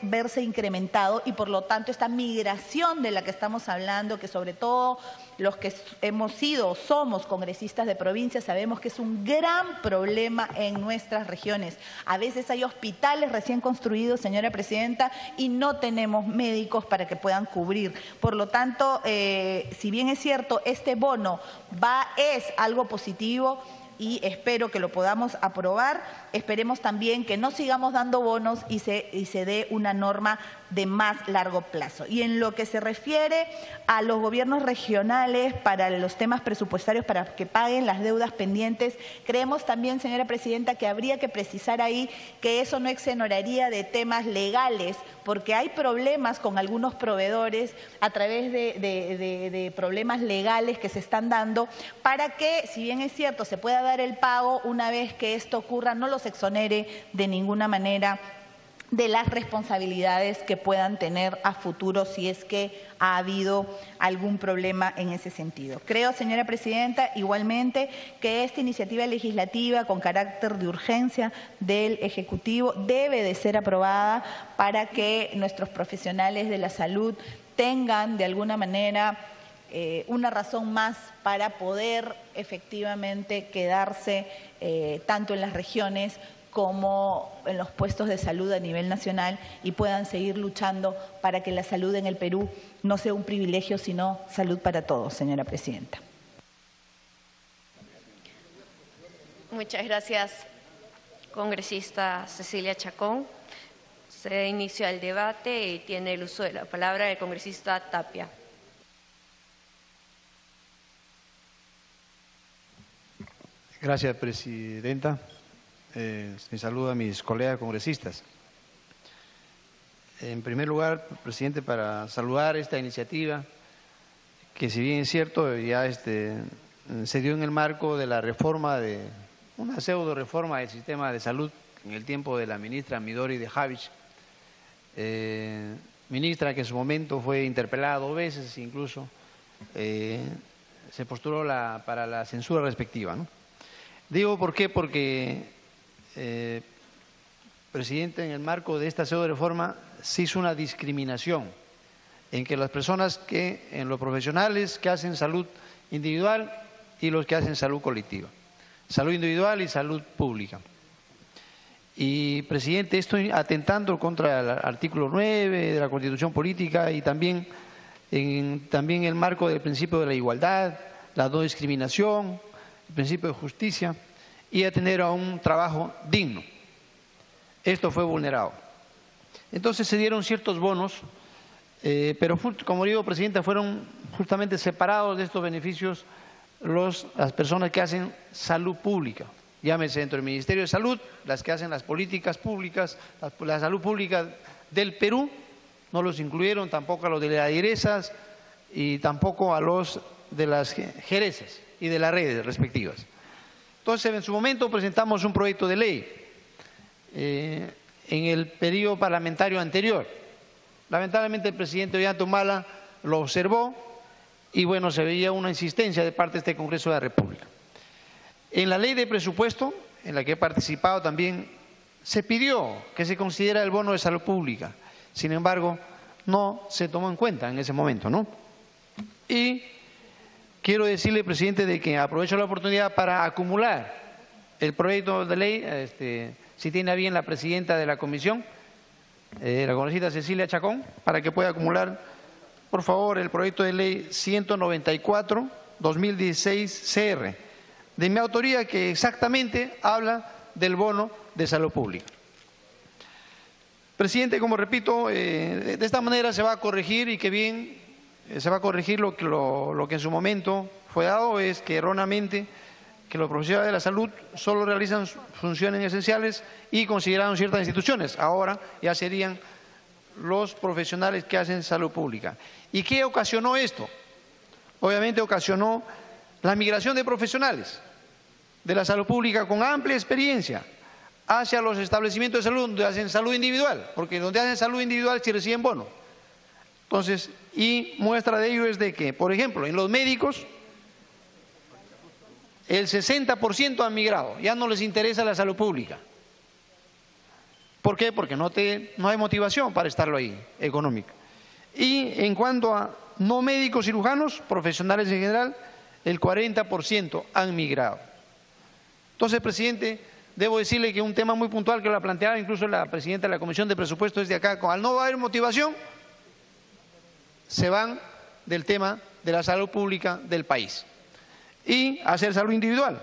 verse incrementado y por lo tanto esta migración de la que estamos hablando, que sobre todo los que hemos sido o somos congresistas de provincia sabemos que es un gran problema en nuestras regiones. A veces hay hospitales recién construidos, señora presidenta, y no tenemos médicos para que puedan cubrir. Por lo tanto, si bien es cierto, este bono es algo positivo, y espero que lo podamos aprobar. Esperemos también que no sigamos dando bonos y se dé una norma de más largo plazo. Y en lo que se refiere a los gobiernos regionales para los temas presupuestarios para que paguen las deudas pendientes, creemos también, señora presidenta, que habría que precisar ahí que eso no exoneraría de temas legales, porque hay problemas con algunos proveedores a través de problemas legales que se están dando para que, si bien es cierto, se pueda dar el pago una vez que esto ocurra, no los exonere de ninguna manera de las responsabilidades que puedan tener a futuro si es que ha habido algún problema en ese sentido. Creo, señora presidenta, igualmente que esta iniciativa legislativa con carácter de urgencia del Ejecutivo debe de ser aprobada para que nuestros profesionales de la salud tengan de alguna manera una razón más para poder efectivamente quedarse tanto en las regiones como en los puestos de salud a nivel nacional y puedan seguir luchando para que la salud en el Perú no sea un privilegio, sino salud para todos, señora presidenta.
Muchas gracias, congresista Cecilia Chacón. Se inicia el debate y tiene el uso de la palabra el congresista Tapia.
Gracias, presidenta. Me saludo a mis colegas congresistas. En primer lugar, presidente, para saludar esta iniciativa, que si bien es cierto, ya se dio en el marco de la reforma, de una pseudo reforma del sistema de salud en el tiempo de la ministra Midori de Javich. ministra que en su momento fue interpelada 2 veces, incluso se postuló para la censura respectiva, ¿no? Digo ¿por qué? Porque, presidente, en el marco de esta pseudo reforma se hizo una discriminación en que las personas en los profesionales que hacen salud individual y los que hacen salud colectiva, salud individual y salud pública. Y, presidente, esto atentando contra el artículo 9 de la Constitución Política y también en el marco del principio de la igualdad, la no discriminación, el principio de justicia y a tener a un trabajo digno. Esto fue vulnerado. Entonces se dieron ciertos bonos, pero como digo, presidenta, fueron justamente separados de estos beneficios las personas que hacen salud pública. Llámese dentro del Ministerio de Salud, las que hacen las políticas públicas, la salud pública del Perú, no los incluyeron tampoco a los de las direzas y tampoco a los de las jerezas y de las redes respectivas. Entonces, en su momento presentamos un proyecto de ley en el periodo parlamentario anterior. Lamentablemente el presidente Ollanta lo observó y bueno, se veía una insistencia de parte de este Congreso de la República. En la ley de presupuesto, en la que he participado también, se pidió que se considera el bono de salud pública. Sin embargo, no se tomó en cuenta en ese momento, ¿no? Y quiero decirle, presidente, de que aprovecho la oportunidad para acumular el proyecto de ley, si tiene a bien la presidenta de la comisión, la congresista Cecilia Chacón, para que pueda acumular, por favor, el proyecto de ley 194/2016 CR, de mi autoría, que exactamente habla del bono de salud pública. Presidente, como repito, de esta manera se va a corregir y que bien se va a corregir lo que en su momento fue dado, es que erróneamente que los profesionales de la salud solo realizan funciones esenciales y consideraron ciertas instituciones. Ahora ya serían los profesionales que hacen salud pública. ¿Y qué ocasionó esto? Obviamente ocasionó la migración de profesionales de la salud pública con amplia experiencia hacia los establecimientos de salud donde hacen salud individual, porque donde hacen salud individual sí reciben bono. Entonces, y muestra de ello es de que, por ejemplo, en los médicos, el 60% han migrado, ya no les interesa la salud pública. ¿Por qué? Porque no hay motivación para estarlo ahí, económica. Y en cuanto a no médicos cirujanos, profesionales en general, el 40% han migrado. Entonces, presidente, debo decirle que un tema muy puntual que lo ha planteado incluso la presidenta de la Comisión de Presupuestos es de acá, al no haber motivación, se van del tema de la salud pública del país y hacer salud individual.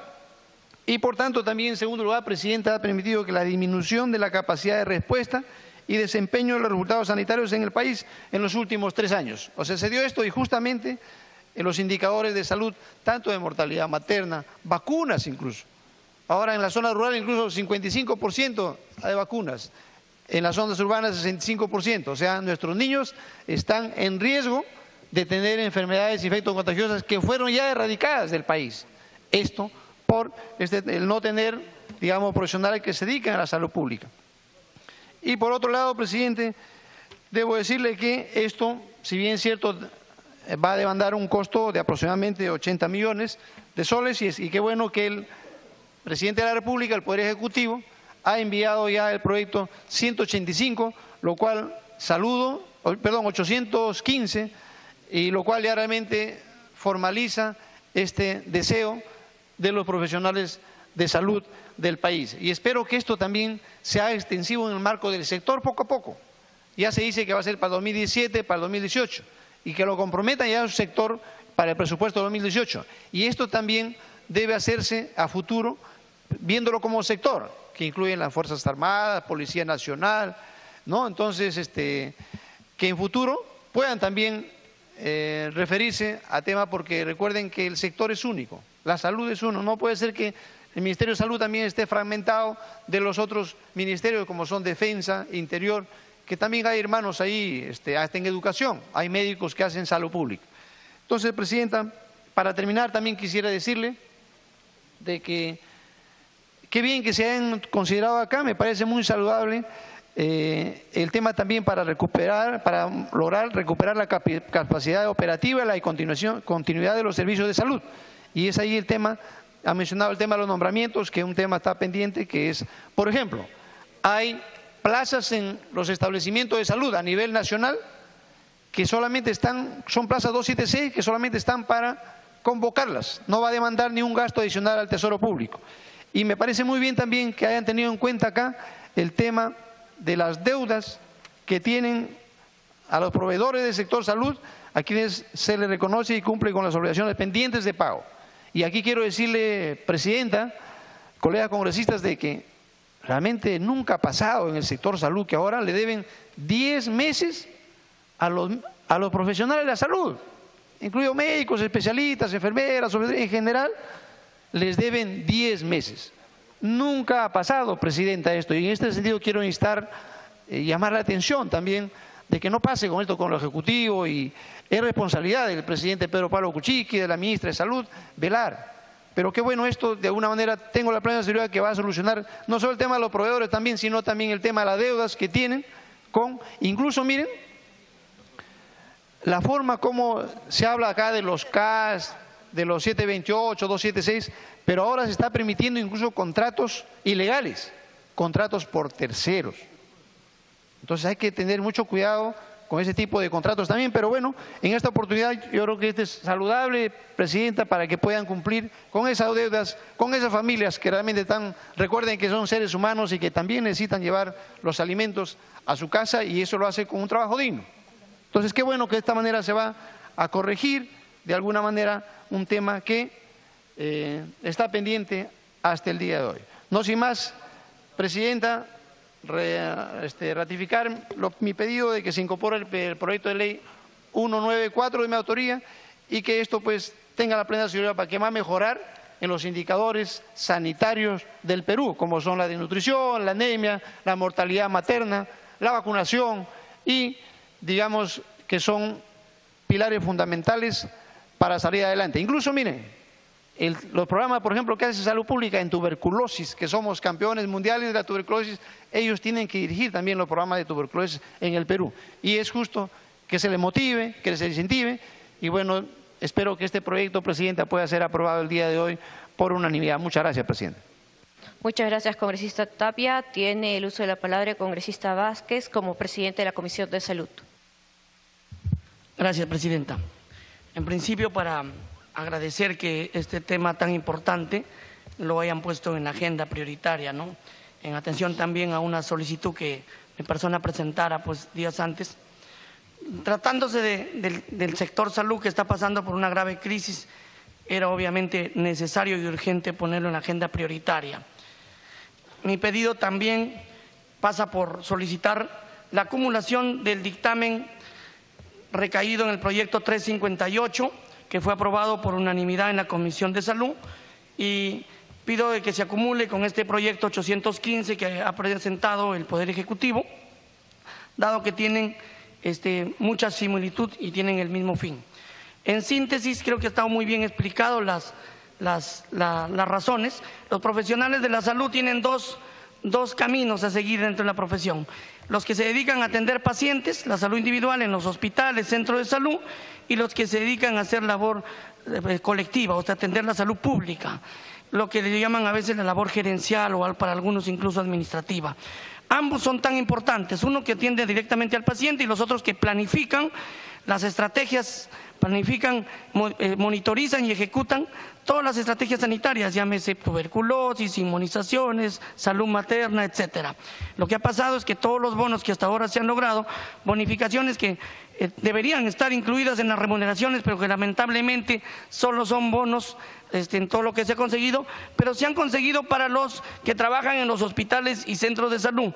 Y por tanto también, en segundo lugar, presidenta, ha permitido que la disminución de la capacidad de respuesta y desempeño de los resultados sanitarios en el país en los últimos 3 años. O sea, se dio esto y justamente en los indicadores de salud, tanto de mortalidad materna, vacunas incluso. Ahora en la zona rural incluso 55% de vacunas, en las zonas urbanas 65%. O sea, nuestros niños están en riesgo de tener enfermedades infectocontagiosas que fueron ya erradicadas del país. Esto por el no tener, digamos, profesionales que se dedican a la salud pública. Y por otro lado, presidente, debo decirle que esto, si bien es cierto, va a demandar un costo de aproximadamente 80 millones de soles y qué bueno que el presidente de la República, el Poder Ejecutivo, ha enviado ya el proyecto 185, lo cual saludo, 815, y lo cual ya realmente formaliza este deseo de los profesionales de salud del país. Y espero que esto también sea extensivo en el marco del sector poco a poco. Ya se dice que va a ser para 2017, para 2018, y que lo comprometan ya el sector para el presupuesto de 2018. Y esto también debe hacerse a futuro, viéndolo como sector, que incluyen las Fuerzas Armadas, Policía Nacional, ¿no? Entonces, que en futuro puedan también referirse a tema, porque recuerden que el sector es único, la salud es uno, no puede ser que el Ministerio de Salud también esté fragmentado de los otros ministerios como son Defensa, Interior, que también hay hermanos ahí, hasta en educación, hay médicos que hacen salud pública. Entonces, presidenta, para terminar también quisiera decirle de que qué bien que se hayan considerado acá, me parece muy saludable el tema también para lograr recuperar la capacidad operativa y la continuidad de los servicios de salud. Y es ahí el tema, ha mencionado el tema de los nombramientos, que un tema está pendiente, que es, por ejemplo, hay plazas en los establecimientos de salud a nivel nacional que solamente son plazas 276 que solamente están para convocarlas, no va a demandar ni un gasto adicional al Tesoro Público. Y me parece muy bien también que hayan tenido en cuenta acá el tema de las deudas que tienen a los proveedores del sector salud, a quienes se les reconoce y cumple con las obligaciones pendientes de pago. Y aquí quiero decirle, Presidenta, colegas congresistas, de que realmente nunca ha pasado en el sector salud que ahora le deben 10 meses a los profesionales de la salud, incluidos médicos, especialistas, enfermeras, en general, les deben 10 meses. Nunca ha pasado, Presidenta, esto, y en este sentido quiero instar, llamar la atención también de que no pase con esto con lo Ejecutivo, y es responsabilidad del presidente Pedro Pablo Kuczynski, de la ministra de Salud, velar. Pero qué bueno esto, de alguna manera tengo la plena seguridad que va a solucionar no solo el tema de los proveedores también, sino también el tema de las deudas que tienen incluso miren, la forma como se habla acá de los CAS, de los 728, 276, pero ahora se está permitiendo incluso contratos ilegales, contratos por terceros. Entonces hay que tener mucho cuidado con ese tipo de contratos también, pero bueno, en esta oportunidad yo creo que este es saludable, Presidenta, para que puedan cumplir con esas deudas, con esas familias que realmente recuerden que son seres humanos y que también necesitan llevar los alimentos a su casa, y eso lo hace con un trabajo digno. Entonces, qué bueno que de esta manera se va a corregir de alguna manera un tema que está pendiente hasta el día de hoy. No sin más, Presidenta, ratificar mi pedido de que se incorpore el proyecto de ley 194 de mi autoría, y que esto pues tenga la plena seguridad para que va a mejorar en los indicadores sanitarios del Perú, como son la desnutrición, la anemia, la mortalidad materna, la vacunación, y digamos que son pilares fundamentales para salir adelante. Incluso, miren, los programas, por ejemplo, que hace Salud Pública en tuberculosis, que somos campeones mundiales de la tuberculosis, ellos tienen que dirigir también los programas de tuberculosis en el Perú. Y es justo que se les motive, que se les incentive, y bueno, espero que este proyecto, Presidenta, pueda ser aprobado el día de hoy por unanimidad. Muchas gracias, Presidenta.
Muchas gracias, congresista Tapia. Tiene el uso de la palabra el congresista Vázquez como presidente de la Comisión de Salud.
Gracias, Presidenta. En principio, para agradecer que este tema tan importante lo hayan puesto en la agenda prioritaria, ¿no? En atención también a una solicitud que mi persona presentara pues días antes. Tratándose del sector salud, que está pasando por una grave crisis, era obviamente necesario y urgente ponerlo en la agenda prioritaria. Mi pedido también pasa por solicitar la acumulación del dictamen recaído en el proyecto 358, que fue aprobado por unanimidad en la Comisión de Salud, y pido de que se acumule con este proyecto 815 que ha presentado el Poder Ejecutivo, dado que tienen mucha similitud y tienen el mismo fin. En síntesis, creo que ha estado muy bien explicado las razones. Los profesionales de la salud tienen dos caminos a seguir dentro de la profesión. Los que se dedican a atender pacientes, la salud individual en los hospitales, centros de salud, y los que se dedican a hacer labor colectiva, o sea, atender la salud pública, lo que le llaman a veces la labor gerencial o para algunos incluso administrativa. Ambos son tan importantes, uno que atiende directamente al paciente y los otros que planifican las estrategias, monitorizan y ejecutan todas las estrategias sanitarias, llámese tuberculosis, inmunizaciones, salud materna, etcétera. Lo que ha pasado es que todos los bonos que hasta ahora se han logrado, bonificaciones que deberían estar incluidas en las remuneraciones, pero que lamentablemente solo son bonos en todo lo que se ha conseguido, pero se han conseguido para los que trabajan en los hospitales y centros de salud,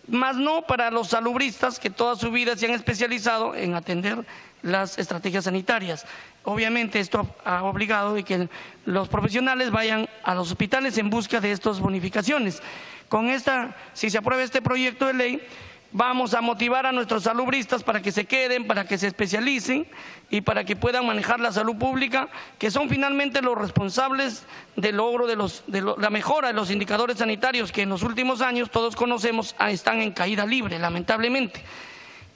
más no para los salubristas que toda su vida se han especializado en atender las estrategias sanitarias. Obviamente esto ha obligado de que los profesionales vayan a los hospitales en busca de estas bonificaciones. Con si se aprueba este proyecto de ley, Vamos a motivar a nuestros salubristas para que se queden, para que se especialicen y para que puedan manejar la salud pública, que son finalmente los responsables del logro de la mejora de los indicadores sanitarios que en los últimos años todos conocemos están en caída libre, lamentablemente.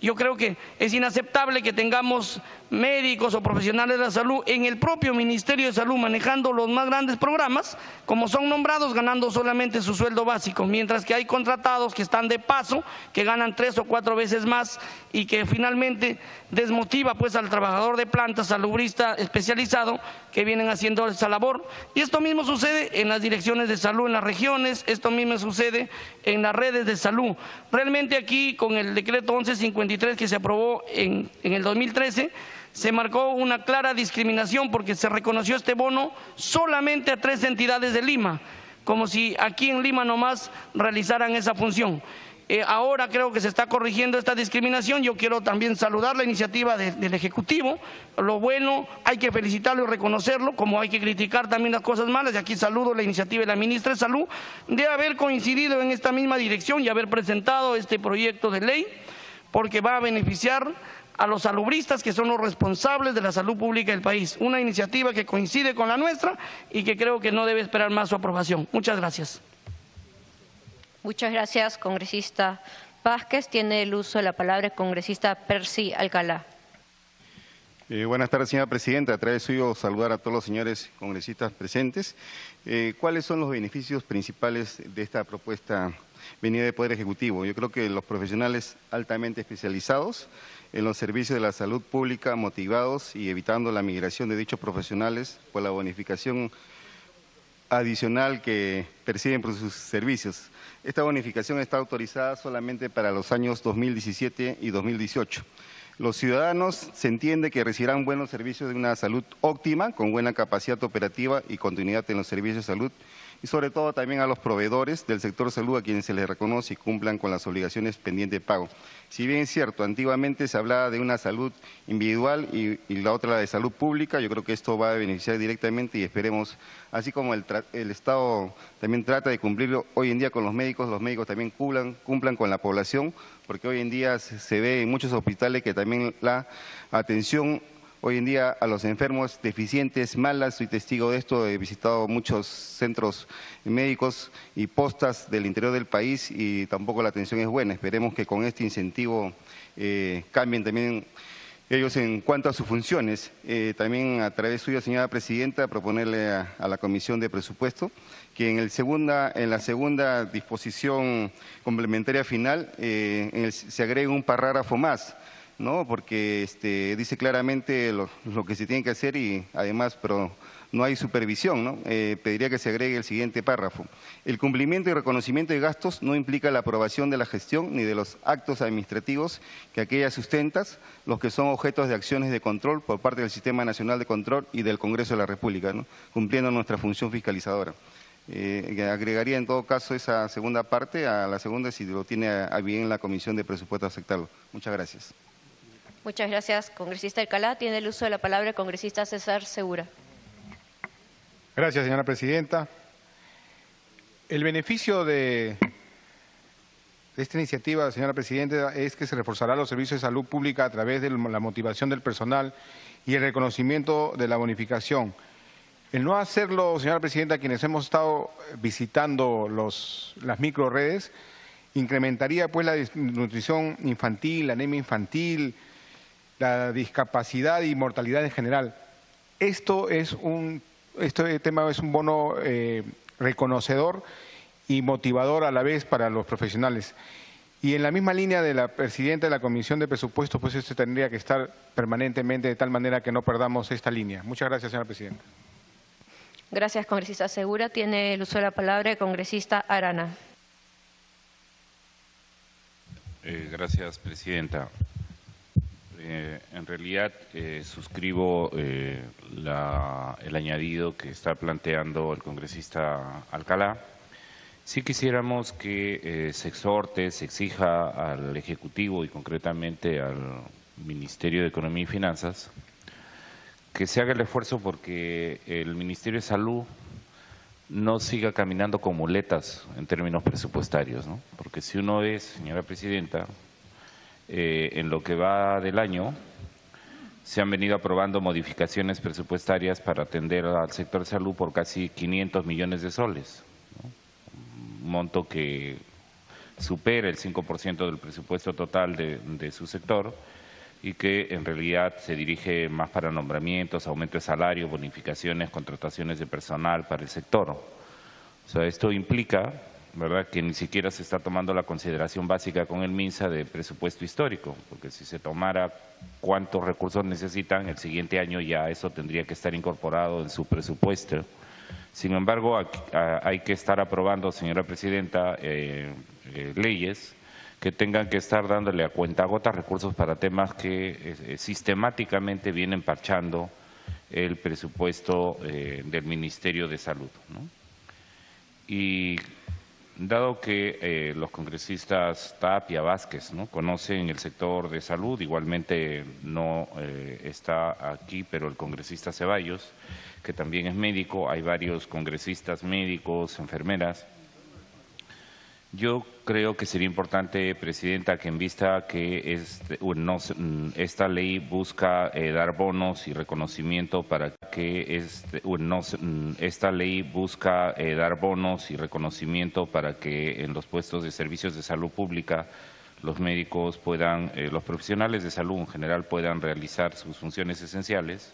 Yo creo que es inaceptable que tengamos médicos o profesionales de la salud en el propio Ministerio de Salud manejando los más grandes programas, como son nombrados, ganando solamente su sueldo básico, mientras que hay contratados que están de paso, que ganan 3 o 4 veces más y que finalmente desmotiva pues al trabajador de planta, salubrista especializado, que vienen haciendo esa labor. Y esto mismo sucede en las direcciones de salud en las regiones, esto mismo sucede en las redes de salud. Realmente aquí con el decreto 1153 que se aprobó en el 2013, se marcó una clara discriminación porque se reconoció este bono solamente a 3 entidades de Lima, como si aquí en Lima nomás realizaran esa función. Ahora creo que se está corrigiendo esta discriminación. Yo quiero también saludar la iniciativa del Ejecutivo. Lo bueno, hay que felicitarlo y reconocerlo, como hay que criticar también las cosas malas. Y aquí saludo la iniciativa de la ministra de Salud de haber coincidido en esta misma dirección y haber presentado este proyecto de ley, porque va a beneficiar a los salubristas, que son los responsables de la salud pública del país. Una iniciativa que coincide con la nuestra y que creo que no debe esperar más su aprobación. Muchas gracias.
Muchas gracias, congresista Vázquez. Tiene el uso de la palabra el congresista Percy Alcalá.
Buenas tardes, señora presidenta. A través suyo saludar a todos los señores congresistas presentes. ¿Cuáles son los beneficios principales de esta propuesta venida del Poder Ejecutivo? Yo creo que los profesionales altamente especializados en los servicios de la salud pública, motivados y evitando la migración de dichos profesionales por la bonificación adicional que perciben por sus servicios. Esta bonificación está autorizada solamente para los años 2017 y 2018. Los ciudadanos se entiende que recibirán buenos servicios de una salud óptima, con buena capacidad operativa y continuidad en los servicios de salud, y sobre todo también a los proveedores del sector salud a quienes se les reconoce y cumplan con las obligaciones pendientes de pago. Si bien es cierto, antiguamente se hablaba de una salud individual y la otra la de salud pública, yo creo que esto va a beneficiar directamente y esperemos, así como el Estado también trata de cumplirlo hoy en día con los médicos también cumplan con la población, porque hoy en día se ve en muchos hospitales que también la atención hoy en día a los enfermos deficientes, malas, soy testigo de esto, he visitado muchos centros médicos y postas del interior del país y tampoco la atención es buena. Esperemos que con este incentivo cambien también ellos en cuanto a sus funciones. También a través suya, señora presidenta, proponerle a la Comisión de Presupuesto que en la segunda disposición complementaria final se agregue un párrafo más, ¿no? Porque dice claramente lo que se tiene que hacer y además, pero no hay supervisión, ¿no? Pediría que se agregue el siguiente párrafo. El cumplimiento y reconocimiento de gastos no implica la aprobación de la gestión ni de los actos administrativos que aquellas sustentas, los que son objetos de acciones de control por parte del Sistema Nacional de Control y del Congreso de la República, ¿no? Cumpliendo nuestra función fiscalizadora. Agregaría en todo caso esa segunda parte a la segunda si lo tiene a bien la Comisión de Presupuesto aceptarlo. Muchas gracias.
Muchas gracias, congresista Alcalá. Tiene el uso de la palabra el congresista César Segura.
Gracias, señora presidenta. El beneficio de esta iniciativa, señora presidenta, es que se reforzará los servicios de salud pública a través de la motivación del personal y el reconocimiento de la bonificación. El no hacerlo, señora presidenta, quienes hemos estado visitando las microredes, incrementaría pues la desnutrición infantil, la anemia infantil, la discapacidad y mortalidad en general. Este tema es un bono reconocedor y motivador a la vez para los profesionales. Y en la misma línea de la presidenta de la Comisión de Presupuestos, pues esto tendría que estar permanentemente de tal manera que no perdamos esta línea. Muchas gracias, señora presidenta.
Gracias, congresista Segura. Tiene el uso de la palabra el congresista Arana.
Gracias, presidenta. En realidad suscribo el añadido que está planteando el congresista Alcalá. Sí quisiéramos que se exhorte, se exija al Ejecutivo y concretamente al Ministerio de Economía y Finanzas que se haga el esfuerzo porque el Ministerio de Salud no siga caminando con muletas en términos presupuestarios, ¿no? Porque si uno ve, señora presidenta, en lo que va del año, se han venido aprobando modificaciones presupuestarias para atender al sector de salud por casi 500 millones de soles, ¿no? Un monto que supera el 5% del presupuesto total de su sector y que en realidad se dirige más para nombramientos, aumento de salario, bonificaciones, contrataciones de personal para el sector. O sea, esto implica, ¿verdad?, que ni siquiera se está tomando la consideración básica con el MINSA de presupuesto histórico, porque si se tomara cuántos recursos necesitan, el siguiente año ya eso tendría que estar incorporado en su presupuesto. Sin embargo, hay que estar aprobando, señora presidenta, leyes que tengan que estar dándole a cuentagotas recursos para temas que sistemáticamente vienen parchando el presupuesto del Ministerio de Salud, ¿no? Y dado que los congresistas Tapia, Vázquez, ¿no?, conocen el sector de salud, igualmente no está aquí, pero el congresista Ceballos, que también es médico, hay varios congresistas médicos, enfermeras. Yo creo que sería importante, presidenta, que en vista que esta ley busca dar bonos y reconocimiento para que en los puestos de servicios de salud pública los médicos puedan, los profesionales de salud en general puedan realizar sus funciones esenciales.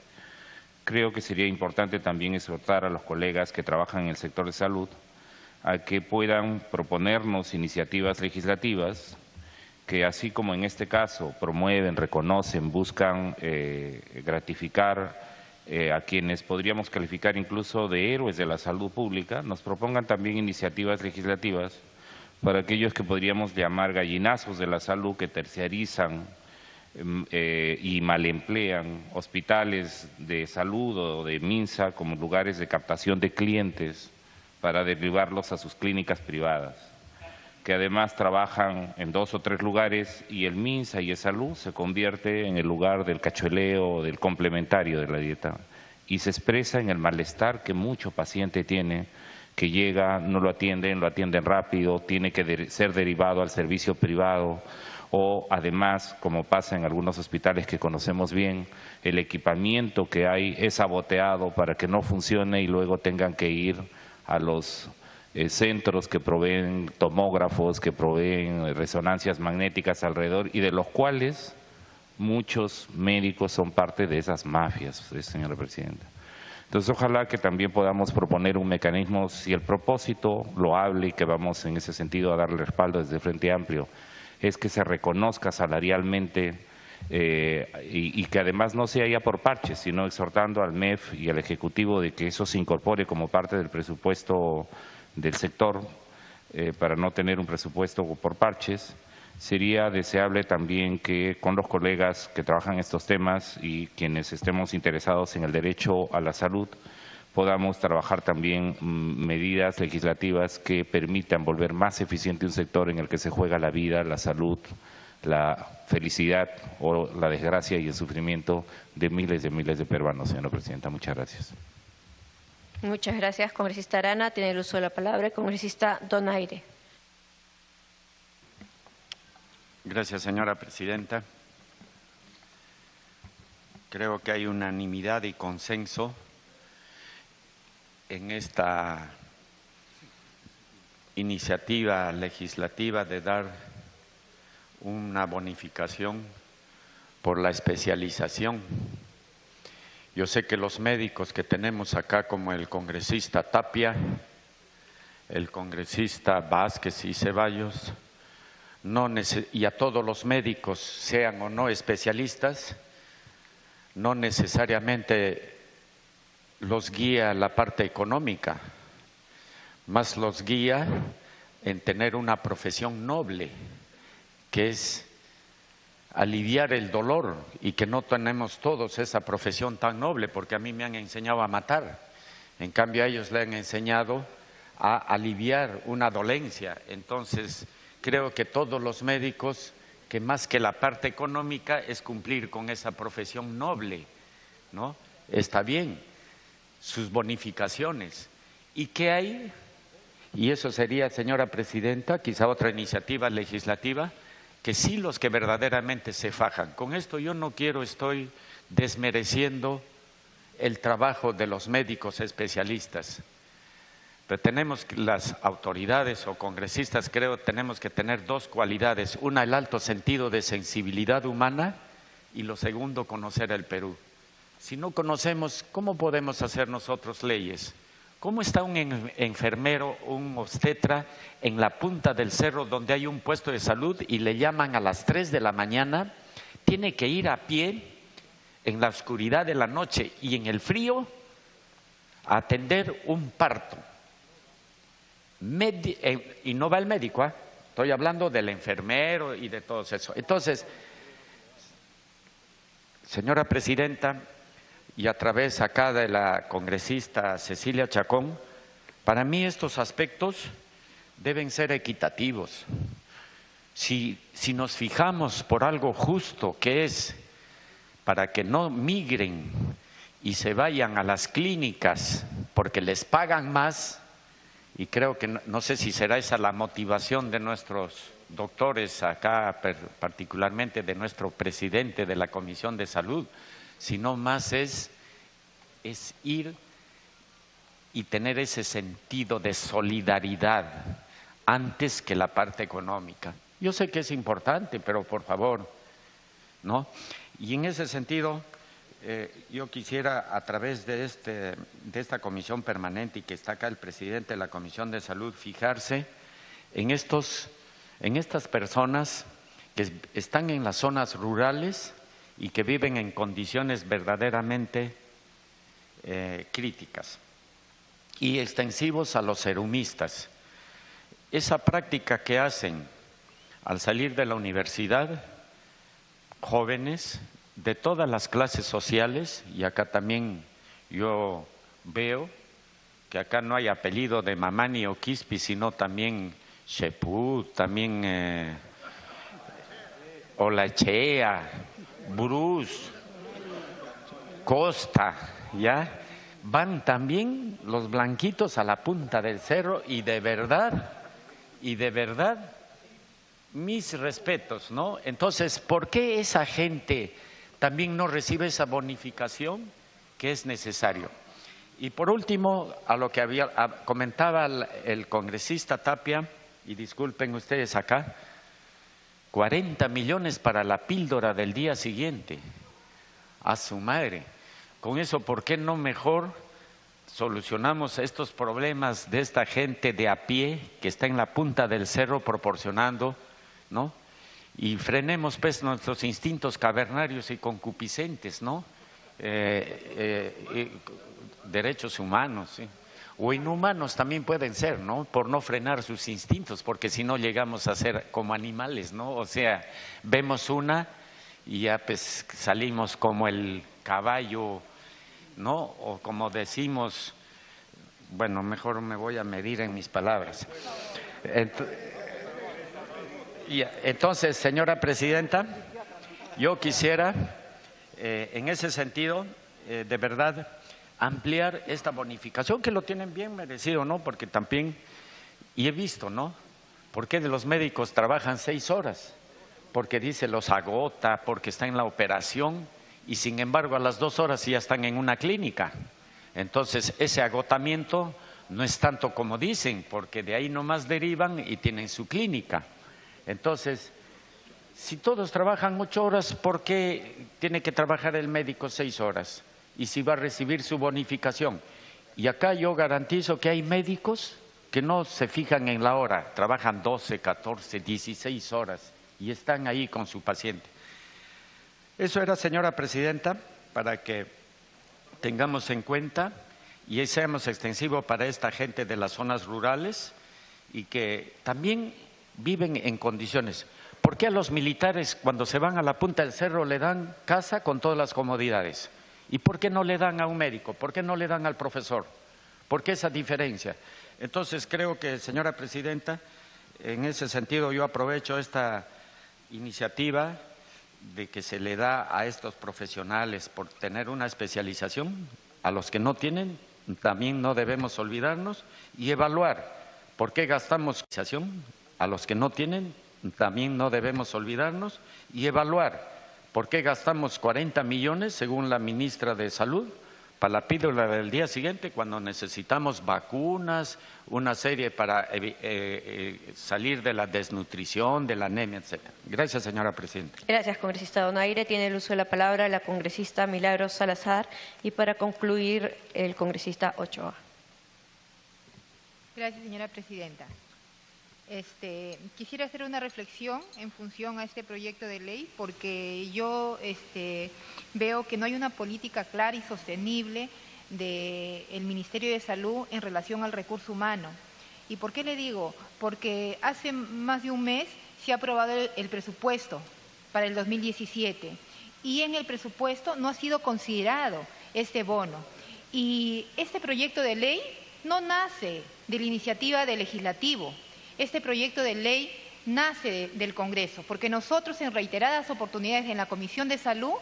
Creo que sería importante también exhortar a los colegas que trabajan en el sector de salud a que puedan proponernos iniciativas legislativas que, así como en este caso promueven, reconocen, buscan gratificar a quienes podríamos calificar incluso de héroes de la salud pública, nos propongan también iniciativas legislativas para aquellos que podríamos llamar gallinazos de la salud, que terciarizan y malemplean hospitales de salud o de MINSA como lugares de captación de clientes para derivarlos a sus clínicas privadas, que además trabajan en 2 o 3 lugares y el MINSA y el Salud se convierte en el lugar del cachueleo, del complementario de la dieta, y se expresa en el malestar que mucho paciente tiene, que llega, no lo atienden rápido, tiene que ser derivado al servicio privado, o además, como pasa en algunos hospitales que conocemos bien, el equipamiento que hay es saboteado para que no funcione y luego tengan que ir a los centros que proveen tomógrafos, que proveen resonancias magnéticas alrededor y de los cuales muchos médicos son parte de esas mafias, señora presidenta. Entonces, ojalá que también podamos proponer un mecanismo, si el propósito loable y que vamos en ese sentido a darle respaldo desde el Frente Amplio, es que se reconozca salarialmente y que además no sea ya por parches, sino exhortando al MEF y al Ejecutivo de que eso se incorpore como parte del presupuesto del sector para no tener un presupuesto por parches. Sería deseable también que con los colegas que trabajan estos temas y quienes estemos interesados en el derecho a la salud podamos trabajar también medidas legislativas que permitan volver más eficiente un sector en el que se juega la vida, la salud, la felicidad o la desgracia y el sufrimiento de miles de peruanos, señora presidenta. Muchas gracias.
Muchas gracias, congresista Arana. Tiene el uso de la palabra el congresista Donaire.
Gracias, señora presidenta. Creo que hay unanimidad y consenso en esta iniciativa legislativa de dar una bonificación por la especialización. Yo sé que los médicos que tenemos acá, como el congresista Tapia, el congresista Vázquez y Ceballos, y a todos los médicos, sean o no especialistas, no necesariamente los guía la parte económica, más los guía en tener una profesión noble, que es aliviar el dolor, y que no tenemos todos esa profesión tan noble, porque a mí me han enseñado a matar, en cambio a ellos le han enseñado a aliviar una dolencia. Entonces creo que todos los médicos, que más que la parte económica es cumplir con esa profesión noble, ¿no? Está bien, sus bonificaciones. ¿Y qué hay? Y eso sería, señora presidenta, quizá otra iniciativa legislativa, que sí los que verdaderamente se fajan. Con esto yo no estoy desmereciendo el trabajo de los médicos especialistas, pero tenemos las autoridades o congresistas, creo, tenemos que tener dos cualidades: una, el alto sentido de sensibilidad humana, y lo segundo, conocer el Perú. Si no conocemos, ¿cómo podemos hacer nosotros leyes? ¿Cómo está un enfermero, un obstetra en la punta del cerro donde hay un puesto de salud y le llaman a las 3 de la mañana? Tiene que ir a pie en la oscuridad de la noche y en el frío a atender un parto. Y no va el médico, estoy hablando del enfermero y de todo eso. Entonces, señora presidenta, y a través acá de la congresista Cecilia Chacón, para mí estos aspectos deben ser equitativos. Si nos fijamos por algo justo, que es para que no migren y se vayan a las clínicas porque les pagan más, y creo que no sé si será esa la motivación de nuestros doctores acá, particularmente de nuestro presidente de la Comisión de Salud, sino más es ir y tener ese sentido de solidaridad antes que la parte económica. Yo sé que es importante, pero por favor, ¿no? Y en ese sentido, yo quisiera, a través de esta comisión permanente, y que está acá el presidente de la Comisión de Salud, fijarse en estas personas que están en las zonas rurales y que viven en condiciones verdaderamente críticas, y extensivos a los serumistas. Esa práctica que hacen al salir de la universidad, jóvenes de todas las clases sociales, y acá también yo veo que acá no hay apellido de Mamani o Quispe, sino también Shepú, también Olachea, Bruce, Costa, ¿ya? Van también los blanquitos a la punta del cerro, y de verdad, mis respetos, ¿no? Entonces, ¿por qué esa gente también no recibe esa bonificación que es necesario? Y por último, a lo que comentaba el congresista Tapia, y disculpen ustedes acá, 40 millones para la píldora del día siguiente. A su madre. Con eso, ¿por qué no mejor solucionamos estos problemas de esta gente de a pie que está en la punta del cerro proporcionando, ¿no? Y frenemos pues nuestros instintos cavernarios y concupiscentes, ¿no? Derechos humanos, ¿sí? O inhumanos también pueden ser, ¿no? Por no frenar sus instintos, porque si no llegamos a ser como animales, ¿no? O sea, vemos una y ya pues salimos como el caballo, ¿no? O como decimos, bueno, mejor me voy a medir en mis palabras. Entonces, señora presidenta, yo quisiera, en ese sentido, de verdad, ampliar esta bonificación, que lo tienen bien merecido, ¿no? Porque también, y he visto, ¿no? ¿Por qué de los médicos trabajan 6 horas? Porque dice los agota, porque está en la operación, y sin embargo a las 2 horas ya están en una clínica. Entonces ese agotamiento no es tanto como dicen, porque de ahí nomás derivan y tienen su clínica. Entonces, si todos trabajan 8 horas, ¿por qué tiene que trabajar el médico 6 horas? Y si va a recibir su bonificación. Y acá yo garantizo que hay médicos que no se fijan en la hora, trabajan 12, 14, 16 horas y están ahí con su paciente. Eso era, señora presidenta, para que tengamos en cuenta y seamos extensivos para esta gente de las zonas rurales y que también viven en condiciones. ¿Por qué a los militares cuando se van a la punta del cerro le dan casa con todas las comodidades? ¿Y por qué no le dan a un médico? ¿Por qué no le dan al profesor? ¿Por qué esa diferencia? Entonces creo que, señora presidenta, en ese sentido yo aprovecho esta iniciativa de que se le da a estos profesionales por tener una especialización, a los que no tienen, también no debemos olvidarnos y evaluar por qué gastamos especialización a los que no tienen también no debemos olvidarnos y evaluar por qué gastamos 40 millones, según la ministra de Salud, para la píldora del día siguiente, cuando necesitamos vacunas, una serie para salir de la desnutrición, de la anemia, etc. Gracias, señora presidenta.
Gracias, congresista Donaire. Tiene el uso de la palabra la congresista Milagros Salazar y para concluir el congresista Ochoa.
Gracias, señora presidenta. Quisiera hacer una reflexión en función a este proyecto de ley porque yo veo que no hay una política clara y sostenible del Ministerio de Salud en relación al recurso humano. ¿Y por qué le digo? Porque hace más de un mes se ha aprobado el presupuesto para el 2017 y en el presupuesto no ha sido considerado este bono. Y este proyecto de ley no nace de la iniciativa del legislativo. Este proyecto de ley nace del Congreso, porque nosotros en reiteradas oportunidades en la Comisión de Salud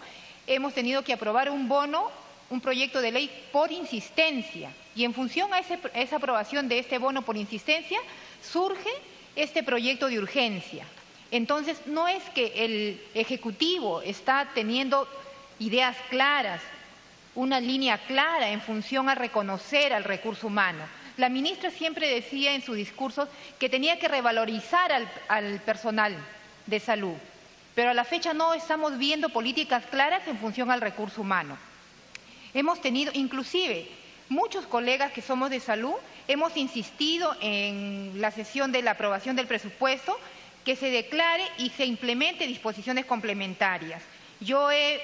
hemos tenido que aprobar un bono, un proyecto de ley por insistencia. Y en función a esa aprobación de este bono por insistencia, surge este proyecto de urgencia. Entonces, no es que el Ejecutivo está teniendo ideas claras, una línea clara en función a reconocer al recurso humano. La ministra siempre decía en sus discursos que tenía que revalorizar al personal de salud, pero a la fecha no estamos viendo políticas claras en función al recurso humano. Hemos tenido, inclusive, muchos colegas que somos de salud, hemos insistido en la sesión de la aprobación del presupuesto que se declare y se implemente disposiciones complementarias. Yo he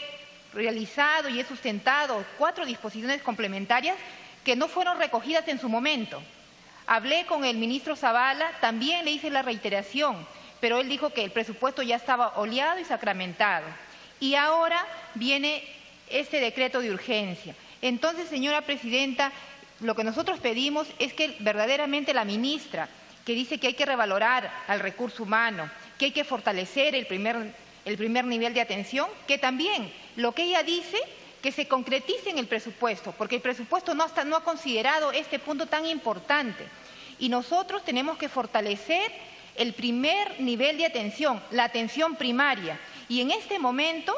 realizado y he sustentado 4 disposiciones complementarias que no fueron recogidas en su momento. Hablé con el ministro Zavala, también le hice la reiteración, pero él dijo que el presupuesto ya estaba oleado y sacramentado. Y ahora viene este decreto de urgencia. Entonces, señora presidenta, lo que nosotros pedimos es que verdaderamente la ministra, que dice que hay que revalorar al recurso humano, que hay que fortalecer el primer nivel de atención, que también lo que ella dice que se concretice en el presupuesto, porque el presupuesto no ha considerado este punto tan importante. Y nosotros tenemos que fortalecer el primer nivel de atención, la atención primaria. Y en este momento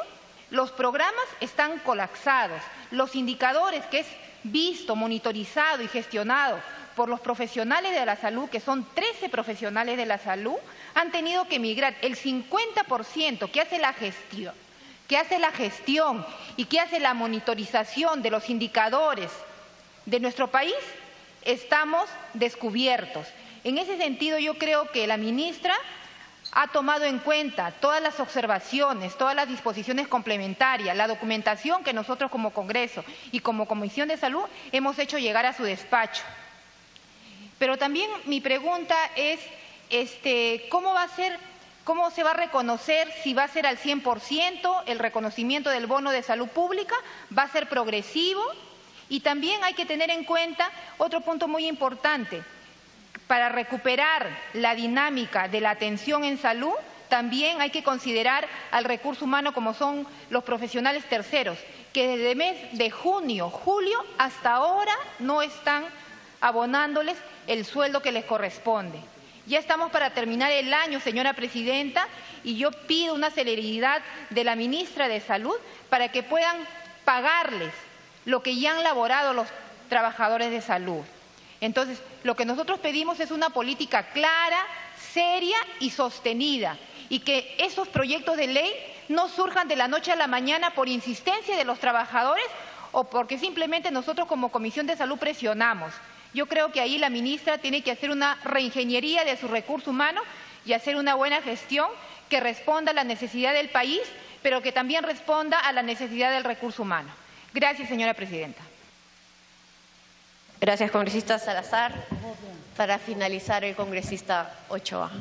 los programas están colapsados. Los indicadores que es visto, monitorizado y gestionado por los profesionales de la salud, que son 13 profesionales de la salud, han tenido que migrar. El 50% que hace la gestión y que hace la monitorización de los indicadores de nuestro país, estamos descubiertos. En ese sentido, yo creo que la ministra ha tomado en cuenta todas las observaciones, todas las disposiciones complementarias, la documentación que nosotros como Congreso y como Comisión de Salud hemos hecho llegar a su despacho. Pero también mi pregunta es, ¿cómo se va a reconocer? Si va a ser al 100% el reconocimiento del bono de salud pública, va a ser progresivo. Y también hay que tener en cuenta otro punto muy importante. Para recuperar la dinámica de la atención en salud, también hay que considerar al recurso humano como son los profesionales terceros, que desde el mes de junio, julio, hasta ahora no están abonándoles el sueldo que les corresponde. Ya estamos para terminar el año, señora presidenta, y yo pido una celeridad de la ministra de Salud para que puedan pagarles lo que ya han laborado los trabajadores de salud. Entonces, lo que nosotros pedimos es una política clara, seria y sostenida, y que esos proyectos de ley no surjan de la noche a la mañana por insistencia de los trabajadores o porque simplemente nosotros como Comisión de Salud presionamos. Yo creo que ahí la ministra tiene que hacer una reingeniería de su recurso humano y hacer una buena gestión que responda a la necesidad del país, pero que también responda a la necesidad del recurso humano. Gracias, señora presidenta.
Gracias, congresista Salazar. Para finalizar, el congresista Ochoa.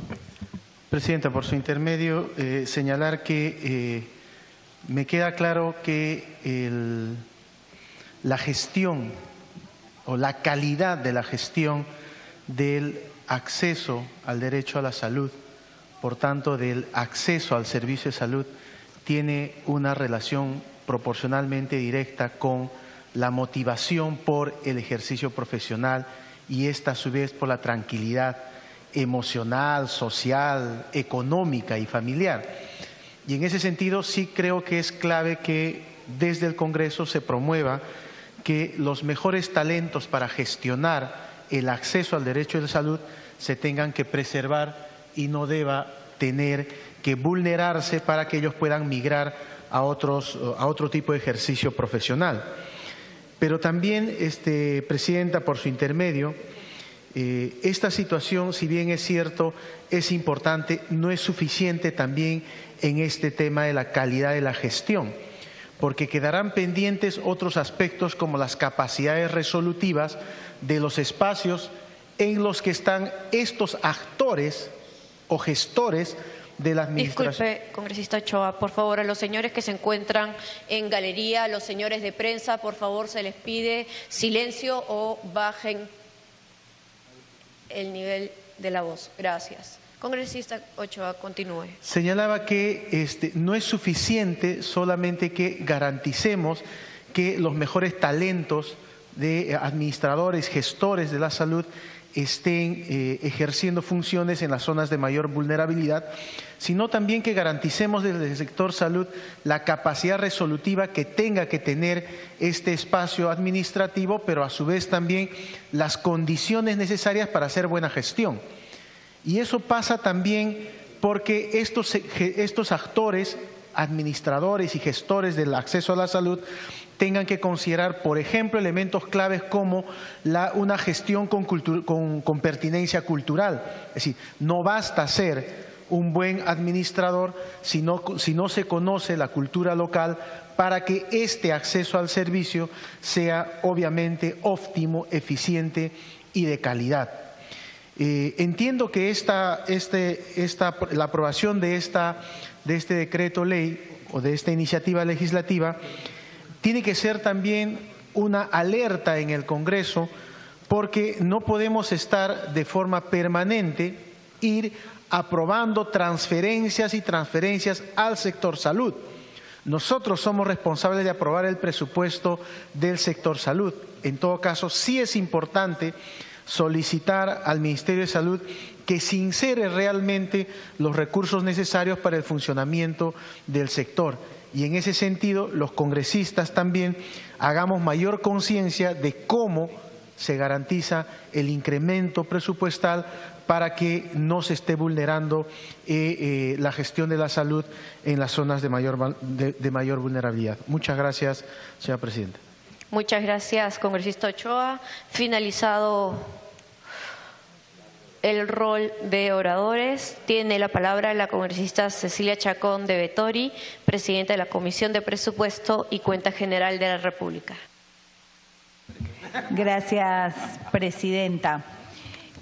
Presidenta, por su intermedio, señalar que me queda claro que la gestión o la calidad de la gestión del acceso al derecho a la salud, por tanto del acceso al servicio de salud, tiene una relación proporcionalmente directa con la motivación por el ejercicio profesional y esta a su vez por la tranquilidad emocional, social, económica y familiar. Y en ese sentido sí creo que es clave que desde el Congreso se promueva que los mejores talentos para gestionar el acceso al derecho de salud se tengan que preservar y no deba tener que vulnerarse para que ellos puedan migrar a otro tipo de ejercicio profesional. Pero también, Presidenta, por su intermedio, esta situación, si bien es cierto, es importante, no es suficiente también en este tema de la calidad de la gestión, porque quedarán pendientes otros aspectos como las capacidades resolutivas de los espacios en los que están estos actores o gestores de la administración.
Disculpe, congresista Ochoa, por favor, a los señores que se encuentran en galería, a los señores de prensa, por favor, se les pide silencio o bajen el nivel de la voz. Gracias. Congresista Ochoa, continúe.
Señalaba que no es suficiente solamente que garanticemos que los mejores talentos de administradores, gestores de la salud estén ejerciendo funciones en las zonas de mayor vulnerabilidad, sino también que garanticemos desde el sector salud la capacidad resolutiva que tenga que tener este espacio administrativo, pero a su vez también las condiciones necesarias para hacer buena gestión. Y eso pasa también porque estos actores, administradores y gestores del acceso a la salud tengan que considerar, por ejemplo, elementos claves como una gestión con pertinencia cultural. Es decir, no basta ser un buen administrador si no se conoce la cultura local para que este acceso al servicio sea obviamente óptimo, eficiente y de calidad. Entiendo que la aprobación de este decreto ley o de esta iniciativa legislativa tiene que ser también una alerta en el Congreso, porque no podemos estar de forma permanente ir aprobando transferencias y transferencias al sector salud. Nosotros somos responsables de aprobar el presupuesto del sector salud. En todo caso, sí es importante solicitar al Ministerio de Salud que se insere realmente los recursos necesarios para el funcionamiento del sector. Y en ese sentido, los congresistas también hagamos mayor conciencia de cómo se garantiza el incremento presupuestal para que no se esté vulnerando la gestión de la salud en las zonas de mayor vulnerabilidad. Muchas gracias, señora presidenta.
Muchas gracias, congresista Ochoa. Finalizado el rol de oradores, tiene la palabra la congresista Cecilia Chacón de Vettori, presidenta de la Comisión de Presupuesto y Cuenta General de la República.
Gracias, presidenta.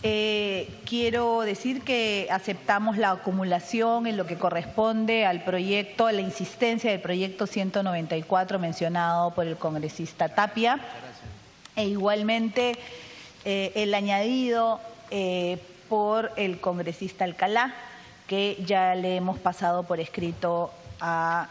Quiero decir que aceptamos la acumulación en lo que corresponde al proyecto, a la insistencia del proyecto 194 mencionado por el congresista Tapia, e igualmente el añadido por el congresista Alcalá, que ya le hemos pasado por escrito a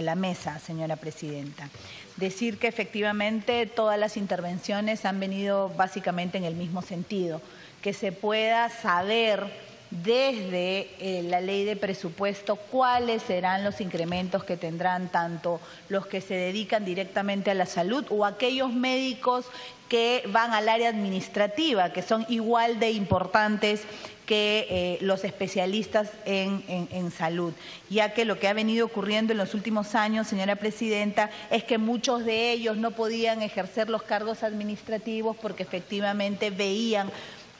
la mesa, señora presidenta. Decir que efectivamente todas las intervenciones han venido básicamente en el mismo sentido, que se pueda saber desde la ley de presupuesto cuáles serán los incrementos que tendrán tanto los que se dedican directamente a la salud o aquellos médicos que van al área administrativa, que son igual de importantes que los especialistas en salud, ya que lo que ha venido ocurriendo en los últimos años, señora presidenta, es que muchos de ellos no podían ejercer los cargos administrativos porque efectivamente veían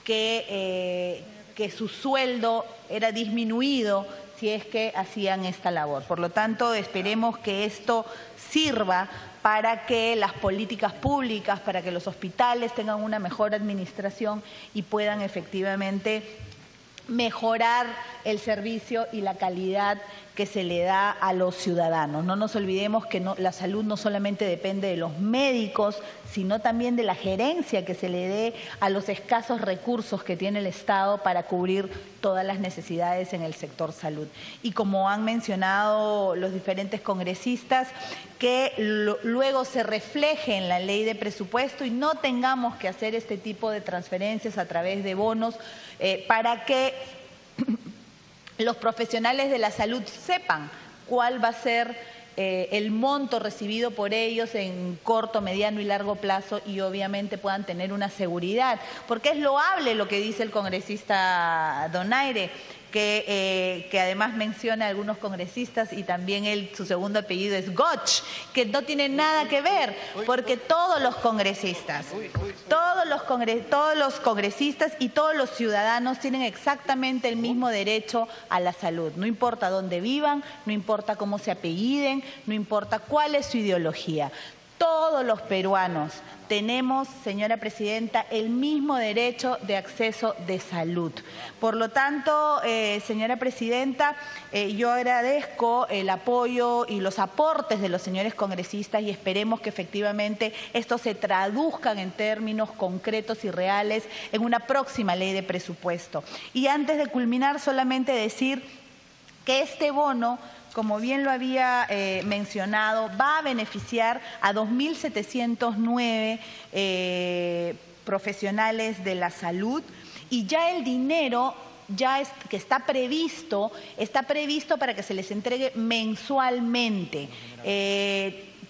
que su sueldo era disminuido si es que hacían esta labor. Por lo tanto, esperemos que esto sirva para que las políticas públicas, para que los hospitales tengan una mejor administración y puedan efectivamente mejorar el servicio y la calidad que se le da a los ciudadanos. No nos olvidemos que la salud no solamente depende de los médicos, sino también de la gerencia que se le dé a los escasos recursos que tiene el Estado para cubrir todas las necesidades en el sector salud. Y como han mencionado los diferentes congresistas, que luego se refleje en la ley de presupuesto y no tengamos que hacer este tipo de transferencias a través de bonos para que los profesionales de la salud sepan cuál va a ser el monto recibido por ellos en corto, mediano y largo plazo y obviamente puedan tener una seguridad. Porque es loable lo que dice el congresista Donaire, que además menciona a algunos congresistas y también su segundo apellido es Goch, que no tiene nada que ver, porque todos los congresistas y todos los ciudadanos tienen exactamente el mismo derecho a la salud. No importa dónde vivan, no importa cómo se apelliden, no importa cuál es su ideología. Todos los peruanos tenemos, señora presidenta, el mismo derecho de acceso de salud. Por lo tanto, señora presidenta, yo agradezco el apoyo y los aportes de los señores congresistas y esperemos que efectivamente esto se traduzcan en términos concretos y reales en una próxima ley de presupuesto. Y antes de culminar, solamente decir que este bono, como bien lo había mencionado, va a beneficiar a 2.709 profesionales de la salud y ya el dinero que está previsto para que se les entregue mensualmente.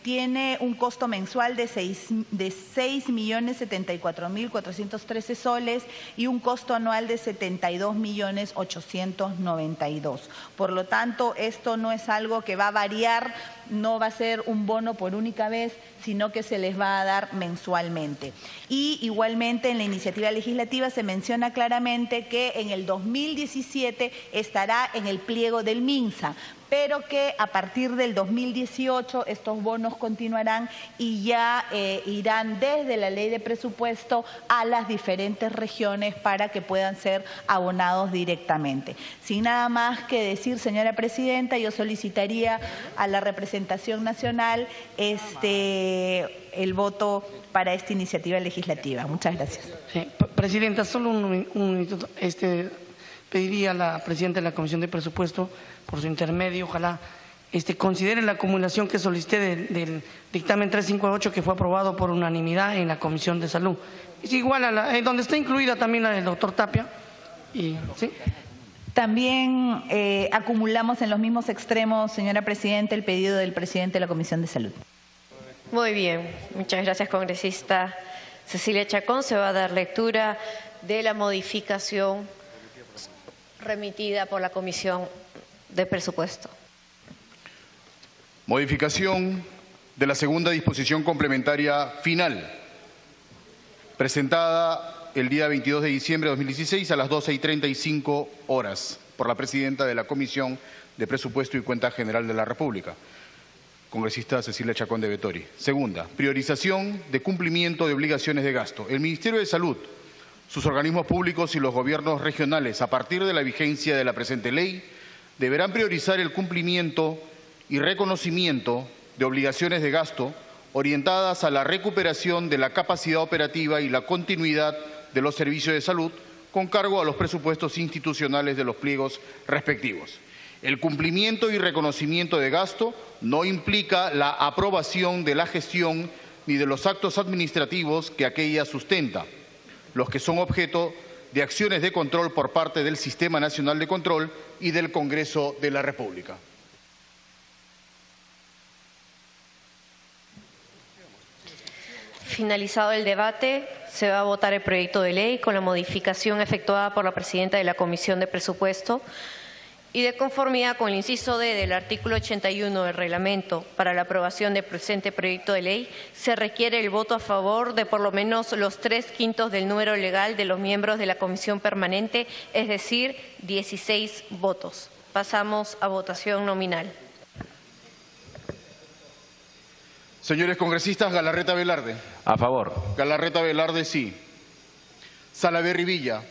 Tiene un costo mensual de 6.074.413 soles y un costo anual de 72.892.000. Por lo tanto, esto no es algo que va a variar, no va a ser un bono por única vez, sino que se les va a dar mensualmente. Y igualmente en la iniciativa legislativa se menciona claramente que en el 2017 estará en el pliego del MINSA, pero que a partir del 2018 estos bonos continuarán y ya irán desde la ley de presupuesto a las diferentes regiones para que puedan ser abonados directamente. Sin nada más que decir, señora presidenta, yo solicitaría a la representación nacional el voto para esta iniciativa legislativa. Muchas gracias.
Sí, presidenta, solo un minuto. Pediría a la presidenta de la Comisión de Presupuesto, por su intermedio, ojalá considere la acumulación que solicité del dictamen 358 que fue aprobado por unanimidad en la Comisión de Salud. Es igual a donde está incluida también la del doctor Tapia. ¿Sí?
También acumulamos en los mismos extremos, señora presidenta, el pedido del presidente de la Comisión de Salud.
Muy bien, muchas gracias, congresista Cecilia Chacón. Se va a dar lectura de la modificación remitida por la Comisión de Presupuesto.
Modificación de la segunda disposición complementaria final, presentada el día 22 de diciembre de 2016 a las 12:35 horas por la presidenta de la Comisión de Presupuesto y Cuenta General de la República, congresista Cecilia Chacón de Vettori. Segunda, priorización de cumplimiento de obligaciones de gasto. El Ministerio de Salud, sus organismos públicos y los gobiernos regionales, a partir de la vigencia de la presente ley, deberán priorizar el cumplimiento y reconocimiento de obligaciones de gasto orientadas a la recuperación de la capacidad operativa y la continuidad de los servicios de salud con cargo a los presupuestos institucionales de los pliegos respectivos. El cumplimiento y reconocimiento de gasto no implica la aprobación de la gestión ni de los actos administrativos que aquella sustenta, los que son objeto de acciones de control por parte del Sistema Nacional de Control y del Congreso de la República.
Finalizado el debate, se va a votar el proyecto de ley con la modificación efectuada por la presidenta de la Comisión de Presupuesto y de conformidad con el inciso D del artículo 81 del reglamento para la aprobación del presente proyecto de ley, se requiere el voto a favor de por lo menos los 3/5 del número legal de los miembros de la comisión permanente, es decir, 16 votos. Pasamos a votación nominal.
Señores congresistas, Galarreta Velarde.
A favor.
Galarreta Velarde, sí. Salaverry Villa.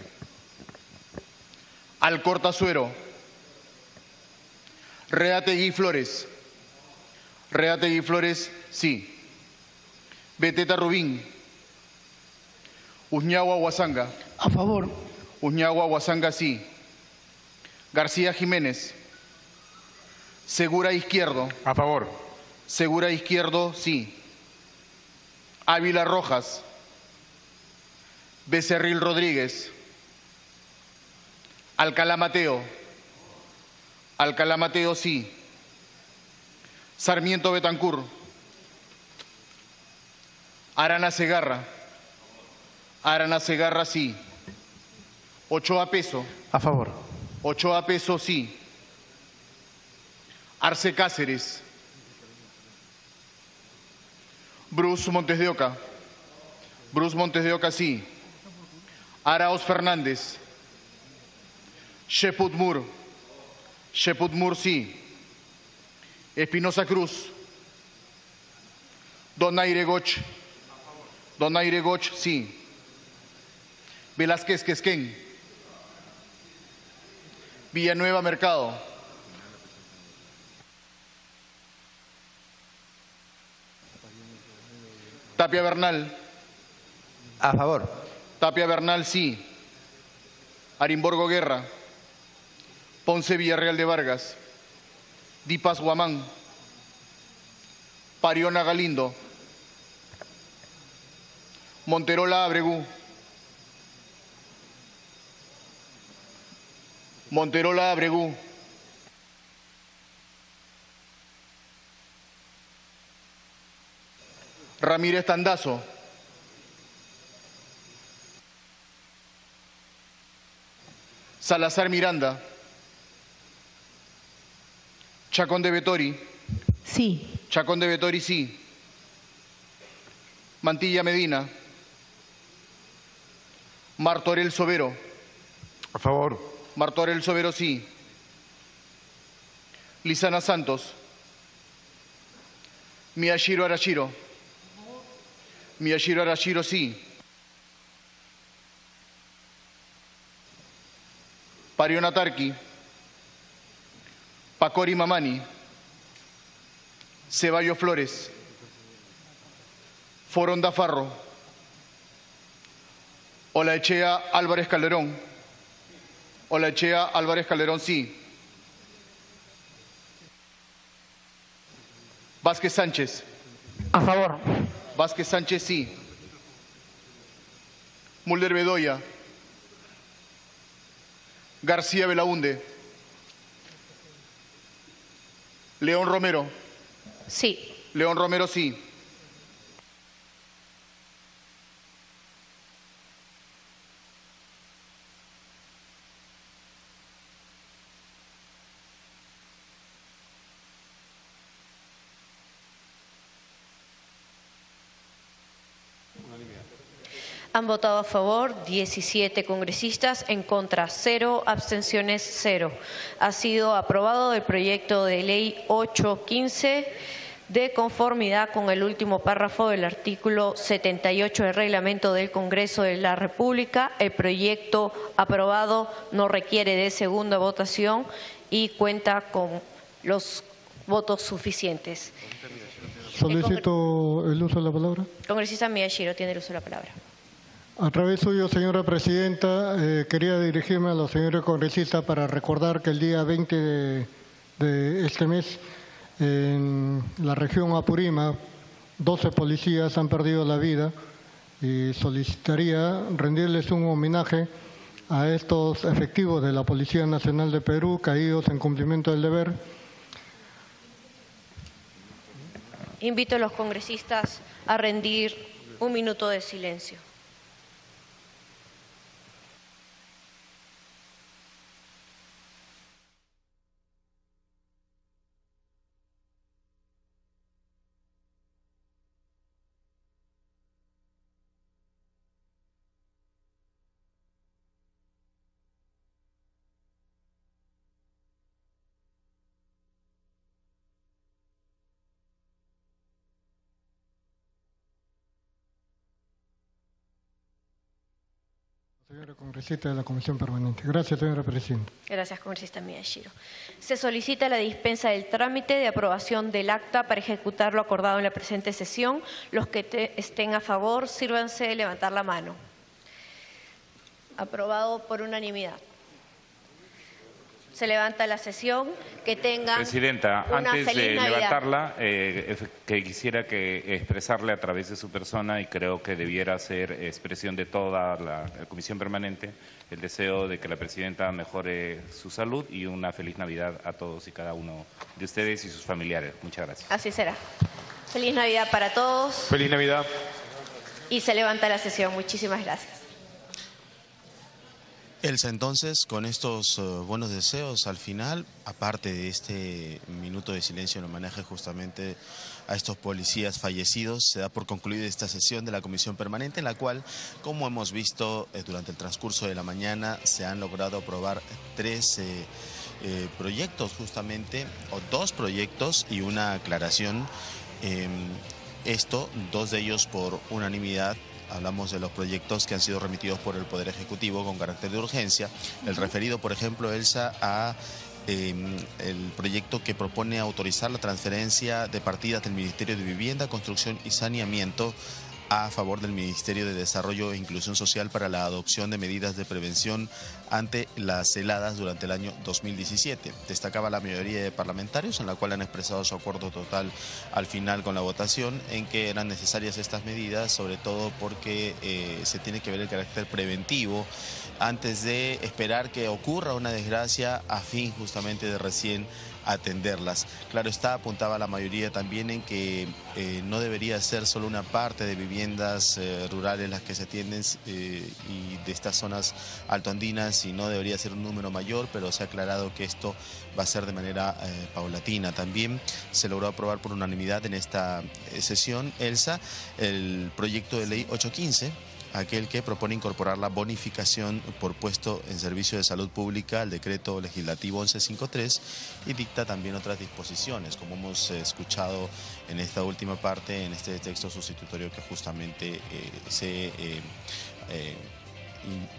Alcorta Suero. Reategui Flores. Reategui Flores, sí. Beteta Rubín. Uñagua Huasanga.
A favor.
Uñagua Huasanga, sí. García Jiménez. Segura Izquierdo.
A favor.
Segura Izquierdo, sí. Ávila Rojas. Becerril Rodríguez. Alcalá Mateo. Alcalá Mateo, sí. Sarmiento Betancur. Arana Segarra. Arana Segarra, sí. Ochoa Peso.
A favor.
Ochoa Peso, sí. Arce Cáceres. Bruce Montes de Oca. Bruce Montes de Oca, sí. Arauz Fernández. Sheput Mur. Sheput Mur, sí. Espinosa Cruz. Donaire Goch. Donaire Goch, sí. Velázquez Quesquén. Villanueva Mercado. Tapia Bernal.
A favor.
Tapia Bernal, sí. Arimborgo Guerra. Ponce Villarreal de Vargas. Dipas Guamán. Pariona Galindo. Monterola Abregú. Monterola Abregú. Ramírez Tandazo. Salazar Miranda. Chacón de Vettori.
Sí.
Chacón de Vettori, sí. Mantilla Medina. Martorell Sobero.
A favor.
Martorell Sobero, sí. Lisana Santos. Miyashiro Arashiro. Miyashiro Arashiro, sí. Pariona Tarqui. Pacori Mamani. Ceballos Flores. Foronda Farro. Olaechea Álvarez Calderón. Olaechea Álvarez Calderón, sí. Vázquez Sánchez.
A favor.
Vázquez Sánchez, sí. Mulder Bedoya. García Belaunde. León Romero.
Sí.
León Romero, sí.
Han votado a favor 17 congresistas, en contra 0, abstenciones 0. Ha sido aprobado el proyecto de ley 815 de conformidad con el último párrafo del artículo 78 del reglamento del Congreso de la República. El proyecto aprobado no requiere de segunda votación y cuenta con los votos suficientes.
Solicito el uso de la palabra.
Congresista Miyashiro tiene el uso de la palabra.
A través suyo, señora presidenta, quería dirigirme a la señora congresista para recordar que el día 20 de este mes, en la región Apurímac, 12 policías han perdido la vida y solicitaría rendirles un homenaje a estos efectivos de la Policía Nacional de Perú caídos en cumplimiento del deber.
Invito a los congresistas a rendir un minuto de silencio.
Congresista de la Comisión Permanente. Gracias, señora Presidenta.
Gracias, congresista Miyashiro. Se solicita la dispensa del trámite de aprobación del acta para ejecutar lo acordado en la presente sesión. Los que estén a favor, sírvanse de levantar la mano. Aprobado por unanimidad. Se levanta la sesión. Que tengan
Presidenta,
una
antes de
feliz Navidad.
levantarla, que quisiera que expresarle a través de su persona, y creo que debiera ser expresión de toda la Comisión Permanente, el deseo de que la Presidenta mejore su salud y una feliz Navidad a todos y cada uno de ustedes y sus familiares. Muchas gracias.
Así será. Feliz Navidad para todos.
Feliz Navidad.
Y se levanta la sesión. Muchísimas gracias.
Elsa, entonces, con estos buenos deseos al final, aparte de este minuto de silencio en homenaje justamente a estos policías fallecidos, se da por concluida esta sesión de la Comisión Permanente, en la cual, como hemos visto durante el transcurso de la mañana, se han logrado aprobar 3 proyectos justamente, o 2 proyectos y una aclaración. Esto, 2 de ellos por unanimidad. Hablamos de los proyectos que han sido remitidos por el Poder Ejecutivo con carácter de urgencia. El referido, por ejemplo, Elsa, a el proyecto que propone autorizar la transferencia de partidas del Ministerio de Vivienda, Construcción y Saneamiento a favor del Ministerio de Desarrollo e Inclusión Social para la adopción de medidas de prevención ante las heladas durante el año 2017. Destacaba la mayoría de parlamentarios, en la cual han expresado su acuerdo total al final con la votación, en que eran necesarias estas medidas, sobre todo porque se tiene que ver el carácter preventivo antes de esperar que ocurra una desgracia, a fin justamente de recién atenderlas. Claro está, apuntaba la mayoría también en que no debería ser solo una parte de viviendas rurales las que se atienden y de estas zonas altoandinas, sino debería ser un número mayor, pero se ha aclarado que esto va a ser de manera paulatina. También se logró aprobar por unanimidad en esta sesión, Elsa, el proyecto de ley 815, aquel que propone incorporar la bonificación por puesto en servicio de salud pública al decreto legislativo 1153 y dicta también otras disposiciones, como hemos escuchado en esta última parte, en este texto sustitutorio que justamente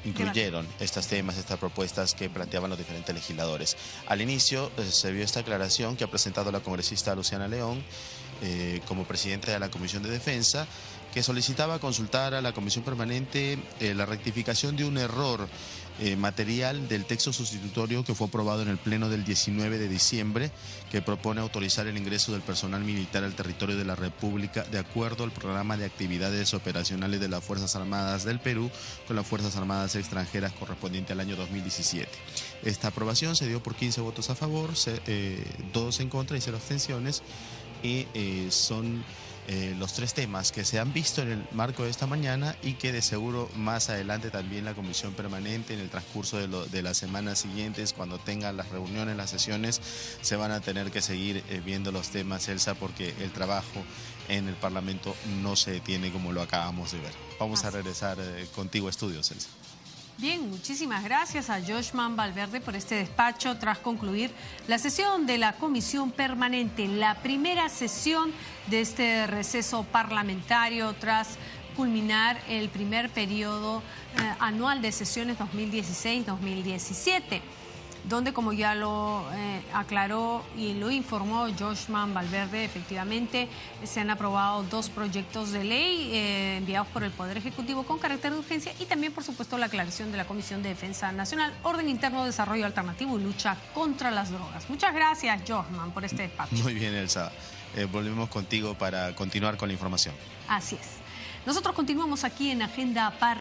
incluyeron estos temas, estas propuestas que planteaban los diferentes legisladores. Al inicio se vio esta aclaración que ha presentado la congresista Luciana León como presidenta de la Comisión de Defensa, que solicitaba consultar a la Comisión Permanente la rectificación de un error material del texto sustitutorio que fue aprobado en el Pleno del 19 de diciembre, que propone autorizar el ingreso del personal militar al territorio de la República de acuerdo al programa de actividades operacionales de las Fuerzas Armadas del Perú con las Fuerzas Armadas extranjeras correspondiente al año 2017. Esta aprobación se dio por 15 votos a favor, 2 en contra y 0 abstenciones, y son los 3 temas que se han visto en el marco de esta mañana y que de seguro más adelante también la Comisión Permanente en el transcurso de las semanas siguientes, cuando tengan las reuniones, las sesiones, se van a tener que seguir viendo los temas, Elsa, porque el trabajo en el Parlamento no se detiene como lo acabamos de ver. Vamos a regresar contigo a estudios, Elsa.
Bien, muchísimas gracias a Joshman Valverde por este despacho tras concluir la sesión de la Comisión Permanente, la primera sesión de este receso parlamentario tras culminar el primer periodo anual de sesiones 2016-2017. donde, como ya lo aclaró y lo informó Joshman Valverde, efectivamente se han aprobado 2 proyectos de ley enviados por el Poder Ejecutivo con carácter de urgencia y también, por supuesto, la aclaración de la Comisión de Defensa Nacional, Orden Interno, Desarrollo Alternativo y Lucha contra las Drogas. Muchas gracias, Joshman, por este despacho.
Muy bien, Elsa. Volvemos contigo para continuar con la información.
Así es. Nosotros continuamos aquí en Agenda Par.